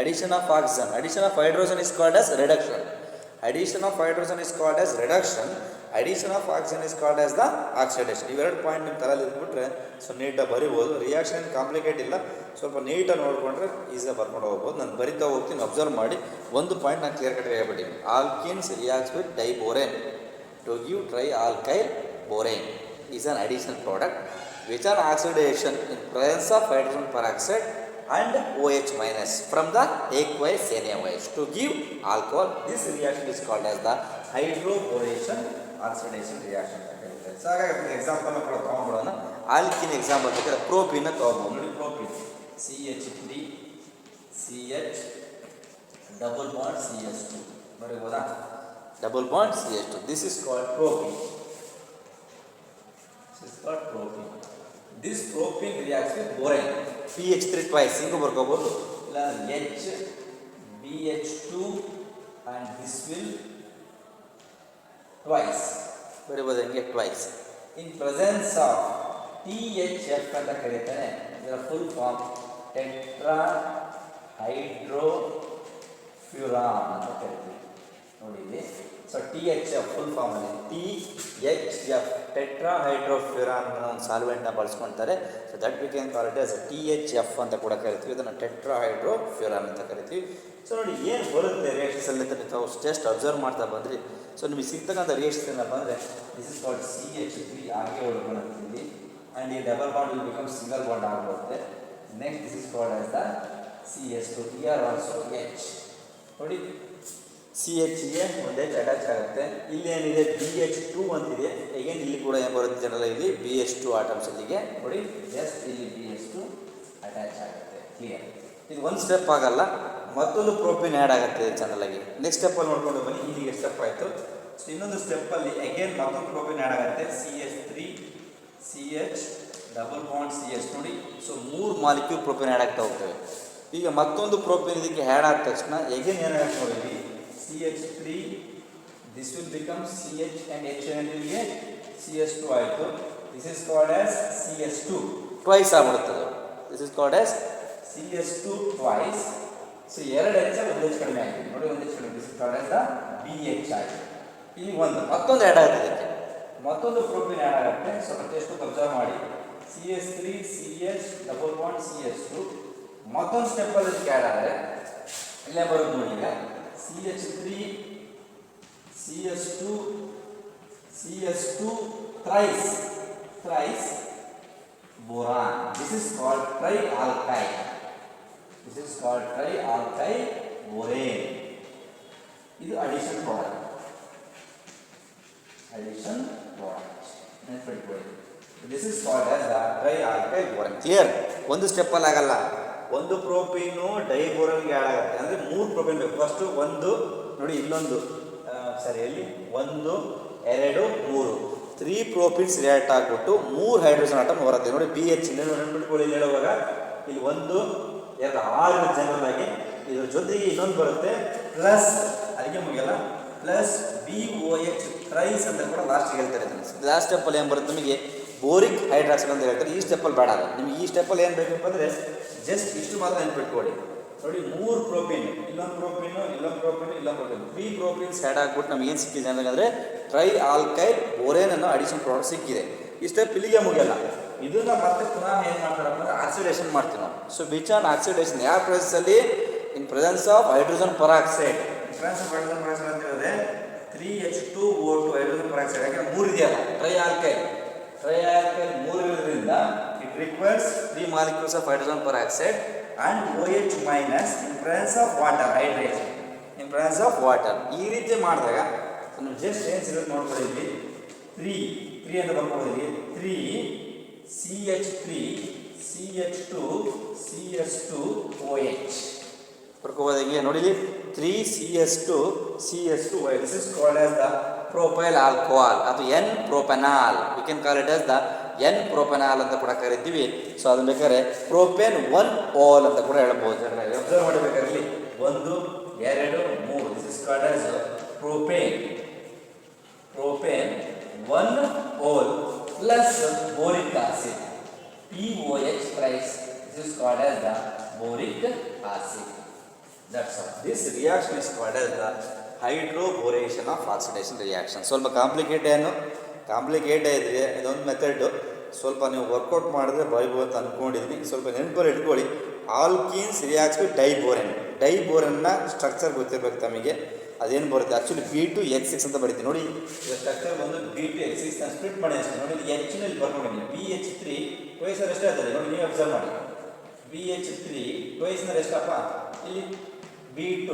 Addition of hydrogen is called as reduction. Addition of hydrogen is called as reduction. Addition of oxygen is called as the oxidation. ಇವೆರಡು ಪಾಯಿಂಟ್ ನಿಮ್ಮ ತಲೆಯಲ್ಲಿ ಇದ್ಬಿಟ್ರೆ ಸೊ ನೀಟಾಗಿ ಬರಿಬೋದು. ರಿಯಾಕ್ಷನ್ ಕಾಂಪ್ಲಿಕೇಟ್ ಇಲ್ಲ, ಸ್ವಲ್ಪ ನೀಟಾಗಿ ನೋಡಿಕೊಂಡ್ರೆ ಈಸಿಯಾಗಿ ಬರ್ಕೊಂಡು ಹೋಗ್ಬೋದು. ನಾನು ಬರಿತಾ ಹೋಗ್ತೀನಿ, ಅಬ್ಸರ್ವ್ ಮಾಡಿ. ಒಂದು ಪಾಯಿಂಟ್ ನಾನು ಕ್ಲಿಯರ್ ಕಟ್ ಹೇಳ್ಬಿಟ್ಟಿನಿ. Alkenes reacts with diborane to give tri alkyl borane is an additional product which are oxidation in presence of hydrogen peroxide and OH minus from the aqueous NaOH to give alcohol. This reaction is called as the hydroboration oxidation reaction. So ಹಾಗಾಗಿ ಎಕ್ಸಾಂಪಲ್ ಕೂಡ ತೊಗೊಂಡ್ಬಿಡೋಣ. ಆಲ್ಕಿನ್ ಎಕ್ಸಾಂಪಲ್ ಬೇಕಾದ್ರೆ ಪ್ರೋಪಿನ ತೊಗೊಬೋದು. ನೋಡಿ, propene CH3 CH double bond CH2 ಬರೀಬೋದಾ? Double bond CH2. This is called propene. This propene reacts with borane. PH3 twice. ಹಿಂಗೆ ಬರ್ಕೋಬೋದು. ಇಲ್ಲ H BH2 and this will twice. ಬರೀಬೋದು ಹಿಂಗೆ twice. In presence of THF ಅಂತ ಕರೀತಾರೆ. ಇದರ ಫುಲ್ ಫಾರ್ಮ್ ಟೆಟ್ರಾ ಹೈಡ್ರೋಫ್ಯೂರಾನ್ ಅಂತ ಕರಿತೀವಿ. ನೋಡಿ ಇಲ್ಲಿ. ಸೊ THF ಫುಲ್ ಫಾರ್ಮಲ್ಲಿ THF ಟೆಟ್ರಾ ಹೈಡ್ರೋಫ್ಯೂರಾನ್ ಒಂದು ಸಾಲ್ವೆಂಟ್ನ ಬಳಸ್ಕೊಳ್ತಾರೆ. So that we can call it as THF ಅಂತ ಕೂಡ ಕರಿತೀವಿ. ಇದನ್ನು ಟೆಟ್ರಾ ಹೈಡ್ರೋಫ್ಯೂರಾನ್ ಅಂತ ಕರಿತೀವಿ. ಸೊ ನೋಡಿ ಏನು ಬರುತ್ತೆ ರಿಯಾಕ್ಷನ್ಸಲ್ಲಿ ಅಂತ ತಾವು ಜಸ್ಟ್ ಅಬ್ಸರ್ವ್ ಮಾಡ್ತಾ ಬಂದ್ರಿ. ಸೊ ನಿಮಗೆ ಸಿಗ್ತಕ್ಕಂಥ ರಿಯಾಕ್ಷನ್ ಏನಪ್ಪ ಅಂದರೆ ದಿಸ್ ಇಸ್ ಕಾಲ್ಡ್ CH3 ಆಗಿ ಒಳಗೊಂಡಿರ್ತೀವಿ. ಆ್ಯಂಡ್ ಈ double bond will become single bond ಆಗಿರುತ್ತೆ. Next this is called as the CH2. Here also H. ನೋಡಿ CH ಗೆ ಒಂದು H ಅಟ್ಯಾಚ್ ಆಗುತ್ತೆ. ಇಲ್ಲಿ ಏನಿದೆ BH2 ಅಂತಿದೆ. ಅಗೇನ್ ಇಲ್ಲಿ ಕೂಡ ಏನು ಬರುತ್ತೆ ಜನರಲ್ ಇಲ್ಲಿ BH2 ಆಟಮ್ಸ್ ಇಲ್ಲಿಗೆ ನೋಡಿ ಜಸ್ಟ್ ಇಲ್ಲಿ BH2 ಅಟ್ಯಾಚ್ ಆಗುತ್ತೆ. ಕ್ಲಿಯರ್. ಇದು ಒಂದು ಸ್ಟೆಪ್ ಆಗಲ್ಲ, ಮತ್ತೊಂದು ಪ್ರೋಪಿನ್ ಆ್ಯಡ್ ಆಗುತ್ತೆ ಜನರಲ್ ಆಗಿ. ನೆಕ್ಸ್ಟ್ ಸ್ಟೆಪ್ಪಲ್ಲಿ ನೋಡ್ಕೊಂಡು ಬನ್ನಿ. ಇಲ್ಲಿಗೆ ಸ್ಟೆಪ್ ಆಯಿತು. ಸೊ ಇನ್ನೊಂದು ಸ್ಟೆಪ್ಪಲ್ಲಿ ಅಗೇನ್ ಮತ್ತೊಂದು ಪ್ರೋಪಿನ್ ಆ್ಯಡ್ ಆಗುತ್ತೆ. CH3 CH double bond CH ನೋಡಿ. ಸೊ 3 ಮಾಲಿಕ್ಯೂಲ್ ಪ್ರೋಪಿನ್ ಆ್ಯಡ್ ಆಗ್ತಾ ಹೋಗ್ತವೆ. ಈಗ ಮತ್ತೊಂದು ಪ್ರೋಪಿನ್ ಇದಕ್ಕೆ ಆ್ಯಡ್ ಆದ ತಕ್ಷಣ ಅಗೇನ್ ಏನಾಗುತ್ತೆ ನೋಡಿ CH3 this will become CH and H and ಇಲ್ಲಿಗೆ CH2 ಆಯಿತು. This is called as CH2 twice ಆಗ್ಬಿಡುತ್ತದೆ. This is called as CH2 twice. So ಎರಡು H ಒಂದು H ಕಡಿಮೆ ಆಯಿತು ನೋಡಿ, ಒಂದು H ಕಡಿಮೆ. This is called as the BH ಆಯಿತು. ಇಲ್ಲಿ ಮತ್ತೊಂದು ಆ್ಯಡ್ ಆಗುತ್ತೆ. ಇದಕ್ಕೆ ಮತ್ತೊಂದು ಪ್ರೋಟೀನ್ ಆ್ಯಡ್ ಆಗುತ್ತೆ. ಸೊ ಪ್ರತಿಯೊಂದು ಅಬ್ಸರ್ವ್ ಮಾಡಿ. CH3 CH double bond CH2 ಮತ್ತೊಂದು ಸ್ಟೆಪ್ಪಲ್ಲಿ ಇದಕ್ಕೆ ಆ್ಯಡ್ ಆದರೆ ಇಲ್ಲೇ ಬರುತ್ತೆ ನೋಡಿ. ಈಗ CH3 CH2 CH2 thrice boron. This is called trialkyl. This is called trialkyl borane. ಇದು addition product. This is called as the trialkyl borane. Clear? ಒಂದು ಸ್ಟೆಪ್ ಅಲ್ಲಿ ಆಗಲ್ಲ. ಒಂದು ಪ್ರೋಪೀನು ಡೈಬೋರನ್ಗೆ ಆ್ಯಡ್ ಆಗುತ್ತೆ, ಅಂದರೆ 3 ಪ್ರೋಪೀನ್ ಬೇಕು. ಫಸ್ಟು ಒಂದು ನೋಡಿ ಇಲ್ಲೊಂದು ಸರಿ ಎಲ್ಲಿ 1 2 3 3 ಪ್ರೋಪೀನ್ಸ್ ರಿಯಾಕ್ಟ್ ಆಗಿಬಿಟ್ಟು 3 ಹೈಡ್ರೋಜನ್ ಆಟಮ್ ಬರುತ್ತೆ. ನೋಡಿ ಬಿ ಎಚ್ ನೆನ್ಬಿಟ್ಕೊಳ್ಳಿ. ಇಲ್ಲಿ ಹೇಳುವಾಗ ಇಲ್ಲಿ 1 2 6 ಜನರಲ್ ಆಗಿ, ಇದ್ರ ಜೊತೆಗೆ ಇನ್ನೊಂದು ಬರುತ್ತೆ ಪ್ಲಸ್, ಅದಕ್ಕೆ ಮುಗಿಯಲ್ಲ, ಪ್ಲಸ್ BOH ಟ್ರೈಸ್ ಅಂತ ಕೂಡ ಲಾಸ್ಟಿಗೆ ಹೇಳ್ತಾರೆ. ಲಾಸ್ಟ್ ಸ್ಟೆಪ್ಪಲ್ಲಿ ಏನು ಬರುತ್ತೆ ನಿಮಗೆ ಬೋರಿಕ್ ಹೈಡ್ರಾಕ್ಸೈಡ್ ಅಂತ ಹೇಳ್ತಾರೆ. ಈ ಸ್ಟೆಪ್ಪಲ್ಲಿ ಬೇಡ, ನಿಮಗೆ ಈ ಸ್ಟೆಪ್ಪಲ್ಲಿ ಏನು ಬೇಕಪ್ಪ ಅಂದರೆ ಜಸ್ಟ್ ಇಷ್ಟು ಮಾತ್ರ ನೆನ್ಪಿಟ್ಕೊಳ್ಳಿ. ನೋಡಿ 3 ಪ್ರೋಪೀನ್, ಇಲ್ಲೊಂದು ಪ್ರೋಪೀನು, ಇಲ್ಲೊಂದು ಪ್ರೋಪೀನು, ಇಲ್ಲೊಂದು ಪ್ರೋಪೀನ್, 3 ಪ್ರೋಪೀನ್ಸ್ ಆ್ಯಡ್ ಆಗ್ಬಿಟ್ಟು ನಮ್ಗೆ ಏನು ಸಿಕ್ಕಿದೆ ಅಂದರೆ ಟ್ರೈ ಆಲ್ಕೈಲ್ ಬೋರೇನ್ ಅನ್ನೋ ಅಡಿಷನ್ ಪ್ರಾಡಕ್ಟ್ ಸಿಕ್ಕಿದೆ. ಈ ಸ್ಟೆಪ್ ಇಲ್ಲಿಗೆ ಮುಗಿಯಲ್ಲ. ಇದನ್ನ ಮತ್ತೆ ಪುನಃ ಏನು ಮಾಡ್ತಾರಪ್ಪ ಅಂದರೆ ಆಕ್ಸಿಡೇಷನ್ ಮಾಡ್ತೀವಿ ನಾವು. ಸೊ ವಿಚ್ ಆನ್ ಆಕ್ಸಿಡೇಷನ್ ಯಾವ ಪ್ರೆಸೆನ್ಸಲ್ಲಿ? In presence of hydrogen peroxide. Presence of hydrogen peroxide ಅಂತ ಹೇಳಿದ್ರೆ 3H2O2 ಹೈಡ್ರೋಜನ್ ಪರಾಕ್ಸೈಡ್. ಯಾಕಂದ್ರೆ 3 ಇದೆಯಲ್ಲ ಟ್ರೈ ಆಲ್ಕೈಲ್ 3 ಇರೋದ್ರಿಂದ it requires 3 molecules of hydrogen peroxide and OH minus in presence of water, hydration in presence of water. ಈ ರೀತಿ ಮಾಡಿದಾಗ ನಾವು ಜಸ್ಟ್ ಏನು ಸಿಗುತ್ತೆ ನೋಡ್ಕೊಳ್ಳಿ. 3 ಅಂತ ಬರ್ಕೊಳ್ಳಿ. 3 CH3 CH2 CH2OH ಬರ್ಕೋಬೋದಾಗಿ ನೋಡಿ. 3 CH2 CH2OH. This is called as the propyl alcohol ಅಥವಾ N propanol. We can call it as the N propanol ಅಂತ ಕೂಡ ಕರಿತೀವಿ. ಸೊ ಅದನ್ನ ಬೇಕಾದ್ರೆ ಪ್ರೋಪೇನ್ 1 ಅಂತ ಕೂಡ ಹೇಳ್ಬೋದು. ಅಬ್ಸರ್ವ್ ಮಾಡಬೇಕಾದ್ರೆ ಇಲ್ಲಿ 1 2 3 this is called as propane 1 plus boric acid POH thrice. This is called as the boric acid. That's all. This reaction is called as the hydroboration of oxidation reaction. ಸ್ವಲ್ಪ ಕಾಂಪ್ಲಿಕೇಟ್ ಇದೆ ಇದೊಂದು ಮೆಥಡ್. ಸ್ವಲ್ಪ ನೀವು ವರ್ಕೌಟ್ ಮಾಡಿದ್ರೆ ಬರೀಬೋದು ಅಂತ ಅಂದ್ಕೊಂಡಿದ್ದೀನಿ. ಸ್ವಲ್ಪ ನೆನಪಲ್ಲಿ ಇಟ್ಕೊಳ್ಳಿ. ಆಲ್ಕೀನ್ಸ್ ರಿಯಾಕ್ಟ್ಸ್ ವಿತ್ ಡೈಬೋರನ್ನ ಸ್ಟ್ರಕ್ಚರ್ ಗೊತ್ತಿರ್ಬೇಕು ತಮಗೆ. ಅದೇನು ಬರುತ್ತೆ ಆ್ಯಕ್ಚುಲಿ B2H6 ಅಂತ ಬರೀತೀವಿ. ನೋಡಿ ಇದರ ಸ್ಟ್ರಕ್ಚರ್ ಬಂದು B2H6 ನಾನು ಸ್ಪ್ಲಿಟ್ ಮಾಡಿ ಅಷ್ಟೇ. ನೋಡಿ ಇದು H-ನಲ್ಲಿ ಬರ್ಕೊಂಡಿದ್ದೀನಿ. BH3 ಟೋಯ್ಸರ್ ಎಷ್ಟೇ ಆಗ್ತದೆ ನೋಡಿ, ನೀವು ಅಬ್ಸರ್ವ್ ಮಾಡಿ. BH3 ಟೋಯ್ಸ್ನಲ್ಲಿ ಎಷ್ಟಪ್ಪ ಇಲ್ಲಿ B2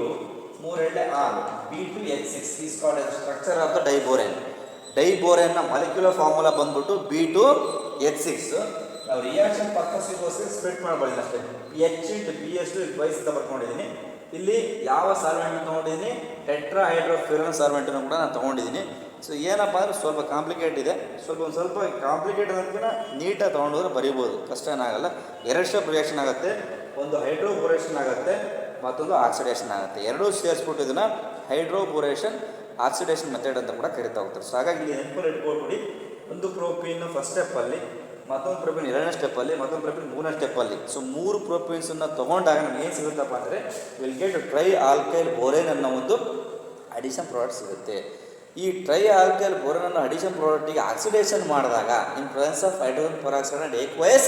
3 6 B2H6 is called as structure of the ಡೈಬೋರೆನ್ನ ಮಾಲಿಕ್ಯುಲರ್ ಫಾರ್ಮುಲಾ ಬಂದ್ಬಿಟ್ಟು B2H6. ನಾವು ರಿಯಾಕ್ಷನ್ ಪರ್ಪಸ್ಗೋಸ್ಕರ ಸ್ಪ್ಲಿಟ್ ಮಾಡಬಾರ್ದು ಅಷ್ಟೇ. H/BH2 ಟ್ವೈಸ್ ಅಂತ ಬರ್ಕೊಂಡಿದ್ದೀನಿ. ಇಲ್ಲಿ ಯಾವ ಸಾಲ್ವೆಂಟ್ ತೊಗೊಂಡಿದ್ದೀನಿ? ಟೆಟ್ರಾ ಹೈಡ್ರೋಫ್ಯೂರನ್ ಸಾಲ್ವೆಂಟನ್ನು ಕೂಡ ನಾನು ತೊಗೊಂಡಿದ್ದೀನಿ. ಸೊ ಏನಪ್ಪ ಅಂದರೆ ಸ್ವಲ್ಪ ಕಾಂಪ್ಲಿಕೇಟ್ ಇದೆ. ಒಂದು ಸ್ವಲ್ಪ ಕಾಂಪ್ಲಿಕೇಟ್ ಅನ್ನೋದಕ್ಕಿಂತ ನೀಟಾಗಿ ತೊಗೊಂಡೋದ್ರೆ ಬರೀಬೋದು, ಕಷ್ಟ ಏನಾಗಲ್ಲ. 2 ಸ್ಟೆಪ್ ರಿಯಾಕ್ಷನ್ ಆಗುತ್ತೆ. ಒಂದು ಹೈಡ್ರೋಬೋರೇಷನ್ ಆಗುತ್ತೆ, ಮತ್ತೊಂದು ಆಕ್ಸಿಡೇಷನ್ ಆಗುತ್ತೆ. ಎರಡೂ ಸೇರಿಸ್ಬಿಟ್ಟು ಇದನ್ನು ಹೈಡ್ರೋಬೋರೇಷನ್ ಆಕ್ಸಿಡೇಷನ್ ಮೆಥಡ್ ಅಂತ ಕೂಡ ಕರಿತಾ ಹೋಗ್ತಾರೆ. ಸೊ ಹಾಗಾಗಿ ಇಲ್ಲಿ ನೆನಪಲ್ಲಿ ಇಟ್ಕೊಳ್ಬಿಡಿ. ಒಂದು ಪ್ರೋಪೀನ್ ಫಸ್ಟ್ ಸ್ಟೆಪ್ಪಲ್ಲಿ, ಮತ್ತೊಂದು ಪ್ರೋಪೀನ್ 2ನೇ ಸ್ಟೆಪ್ಪಲ್ಲಿ, ಮತ್ತೊಂದು ಪ್ರೋಪೀನ್ 3ನೇ ಸ್ಟೆಪ್ಪಲ್ಲಿ. ಸೊ 3 ಪ್ರೋಪೀನ್ಸನ್ನು ತೊಗೊಂಡಾಗ ನಮ್ಗೆ ಏನು ಸಿಗುತ್ತಪ್ಪ ಅಂದರೆ ವಿಲ್ ಗೆಟ್ ಟ್ರೈ ಆಲ್ಕೈಲ್ ಬೋರೇನ್ ಅನ್ನೋ ಒಂದು ಅಡಿಷನ್ ಪ್ರಾಡಕ್ಟ್ ಸಿಗುತ್ತೆ. ಈ ಟ್ರೈ ಆಲ್ಕೈಲ್ ಬೋರೇನ್ ಅನ್ನೋ ಅಡಿಷನ್ ಪ್ರಾಡಕ್ಟಿಗೆ ಆಕ್ಸಿಡೇಷನ್ ಮಾಡಿದಾಗ in presence of hydrogen peroxide and aqueous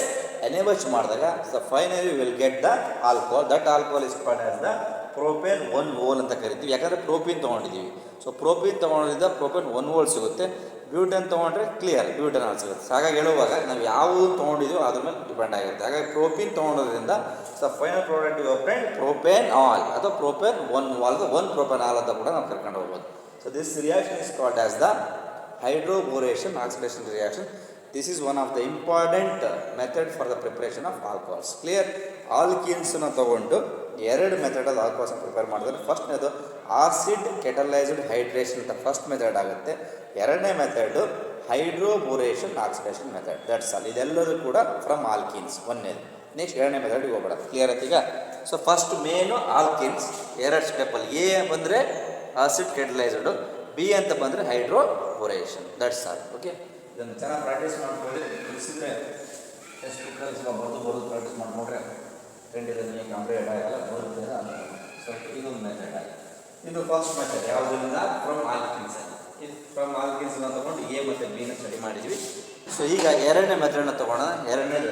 enables ಮಾಡಿದಾಗ so finally will get the alcohol. That alcohol is called as the propane 1 ಅಂತ ಕರಿತೀವಿ. ಯಾಕಂದರೆ ಪ್ರೋಪೀನ್ ತೊಗೊಂಡಿದ್ದೀವಿ. ಸೊ ಪ್ರೋಪೀನ್ ತೊಗೊಂಡಿದ್ದ ಪ್ರೋಪೇನ್ 1 ಸಿಗುತ್ತೆ. ಬ್ಯೂಟನ್ ತೊಗೊಂಡ್ರೆ ಕ್ಲಿಯರ್ ಬ್ಯೂಟನಾಲ್ ಸಿಗುತ್ತೆ. ಹಾಗಾಗಿ ಹೇಳುವಾಗ ನಾವು ಯಾವುದು ತೊಗೊಂಡಿದ್ದೀವೋ ಅದ್ರ ಮೇಲೆ ಡಿಪೆಂಡ್ ಆಗಿರುತ್ತೆ. ಹಾಗಾಗಿ ಪ್ರೋಪೀನ್ ತೊಗೊಂಡೋದ್ರಿಂದ ಸೊ ಫೈನಲ್ ಪ್ರಾಡಕ್ಟ್ ಒಪ್ರೇನ್ ಪ್ರೋಪೇನ್ ಆಲ್ ಅಥವಾ ಪ್ರೋಪೇನ್ 1 ಪ್ರೋಪೇನಾಲ್ ಅಂತ ಕೂಡ ನಾವು ಕರ್ಕೊಂಡು ಹೋಗ್ಬೋದು. So this reaction is called as the hydroboration oxidation reaction. This is one of the important method for the preparation of alcohols. Clear? ಆಲ್ಕೀನ್ಸನ್ನು ತೊಗೊಂಡು 2 ಮೆಥಡಲ್ಲಿ ಆಲ್ಕೋಹಾಲ್ಸ್ನ ಪ್ರಿಪೇರ್ ಮಾಡಿದ್ರೆ ಫಸ್ಟ್ನೇದು ಆಸಿಡ್ ಕೆಟಲೈಸ್ಡ್ ಹೈಡ್ರೇಷನ್ ಅಂತ ಫಸ್ಟ್ ಮೆಥಡ್ ಆಗುತ್ತೆ. 2ನೇ method hydroboration oxidation method. That's all. ಇದೆಲ್ಲರೂ ಕೂಡ ಫ್ರಮ್ ಆಲ್ಕೀನ್ಸ್ 1ನೇದು. ನೆಕ್ಸ್ಟ್ 2ನೇ ಮೆಥಡ್ಗೆ ಹೋಗ್ಬೇಡ. ಕ್ಲಿಯರ್ ಆಯ್ತು ಈಗ? ಸೊ ಫಸ್ಟ್ ಮೇನು ಆಲ್ಕೀನ್ಸ್ 2 ಸ್ಟೆಪ್ಪಲ್ಲಿ. ಎ ಬಂದರೆ ಆಸಿಡ್ ಕೆಟಲೈಸ್ಡು, ಬಿ ಅಂತ ಬಂದರೆ ಹೈಡ್ರೋಬೋರೇಷನ್. That's all. ಓಕೆ, ಇದನ್ನು ಚೆನ್ನಾಗಿ ಪ್ರಾಕ್ಟೀಸ್ ಮಾಡ್ಕೊಳ್ಳಿ. ತಿಳಿಸಿದ್ರೆ ಟೆಕ್ಸ್ಟ್ ಬುಕ್ಕಲ್ಲಿ ಸ್ವಲ್ಪ ಬರೆದು ಪ್ರಾಕ್ಟೀಸ್ ಮಾಡಿಕೊಂಡ್ರೆ ಖಂಡಿತ ನಿಮಗೆ ಕಂಪ್ಲೀಟ್ ಆಗಲ್ಲ, ಬರುತ್ತೆ ಅಂತ. ಸೊ ಇದೊಂದು ಮೆಥಡ್ ಆಗಿ ಇದು ಫಸ್ಟ್ ಮೆಥಡ್. ಯಾವುದರಿಂದ? From alkenes. ಇದು ಫ್ರಮ್ ಆಲ್ಕೀನ್ಸ್ನ ತೊಗೊಂಡು ಎ ಮತ್ತು ಬಿನ ಸ್ಟಡಿ ಮಾಡಿದ್ವಿ. ಸೊ ಈಗ 2ನೇ ಮೆಥಡನ್ನ ತೊಗೊಳ್ಳೋಣ. 2ನೇದು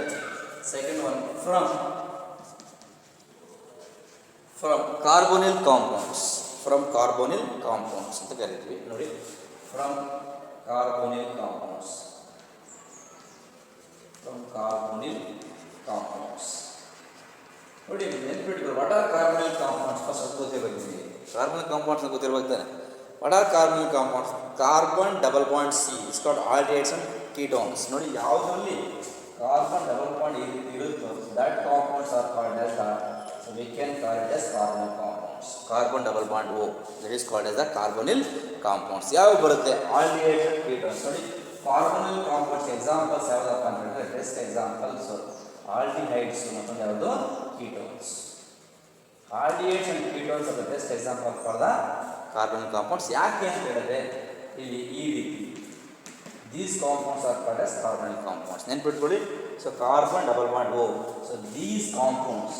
second one from carbonyl compounds. From carbonyl compounds ಅಂತ ಕರಿತೀವಿ. ನೋಡಿ, from carbonyl compounds. From carbonyl compounds. ನೋಡಿ ನೆನ್ಪಿಟ್ಕೊಳ್ಳಿ, what are carbonyl compounds? First ಅದು ಗೊತ್ತಿರಬೇಕು ನಿಮಗೆ. ಕಾರ್ಬೋನಿಲ್ ಕಾಂಪೌಂಡ್ಸ್ ಗೊತ್ತಿರ್ಬೇಕು ತಾನೆ. What are carbonyl compounds? Carbon double bond C is called aldehydes and ketones. ನೋಡಿ, ಯಾವುದರಲ್ಲಿ ಕಾರ್ಬನ್ ಡಬಲ್ ಬಾಂಡ್ ಈ ರೀತಿ ಇರುತ್ತೋ that compounds are called as the so we can call it as ಕಾರ್ಬನಿಲ್ compounds. Carbon double bond O that is called as the carbonyl compounds. ಯಾವ ಬರುತ್ತೆ ಆಲ್ಡಿಹೈಡ್ ಕೀಟೋನ್ಸ್. ನೋಡಿ ಕಾರ್ಬನಿಲ್ ಕಾಂಪೌಂಡ್ಸ್ ಎಕ್ಸಾಂಪಲ್ಸ್ ಯಾವುದಪ್ಪ ಅಂತ ಹೇಳಿದ್ರೆ ಬೆಸ್ಟ್ ಎಕ್ಸಾಂಪಲ್ಸ್ ಆಲ್ಡಿಹೈಡ್ಸ್ ಮತ್ತೊಂದು ಯಾವುದು ketones. Aldehydes and ketones are the best example for the carbonyl compounds. ಯಾಕೆ ಅಂತ ಹೇಳಿದ್ರೆ ಇಲ್ಲಿ ಈ ರೀತಿ these compounds are called as carbonyl compounds. ನೆನ್ಪಿಟ್ಕೊಳ್ಳಿ. So carbon double bond O so these compounds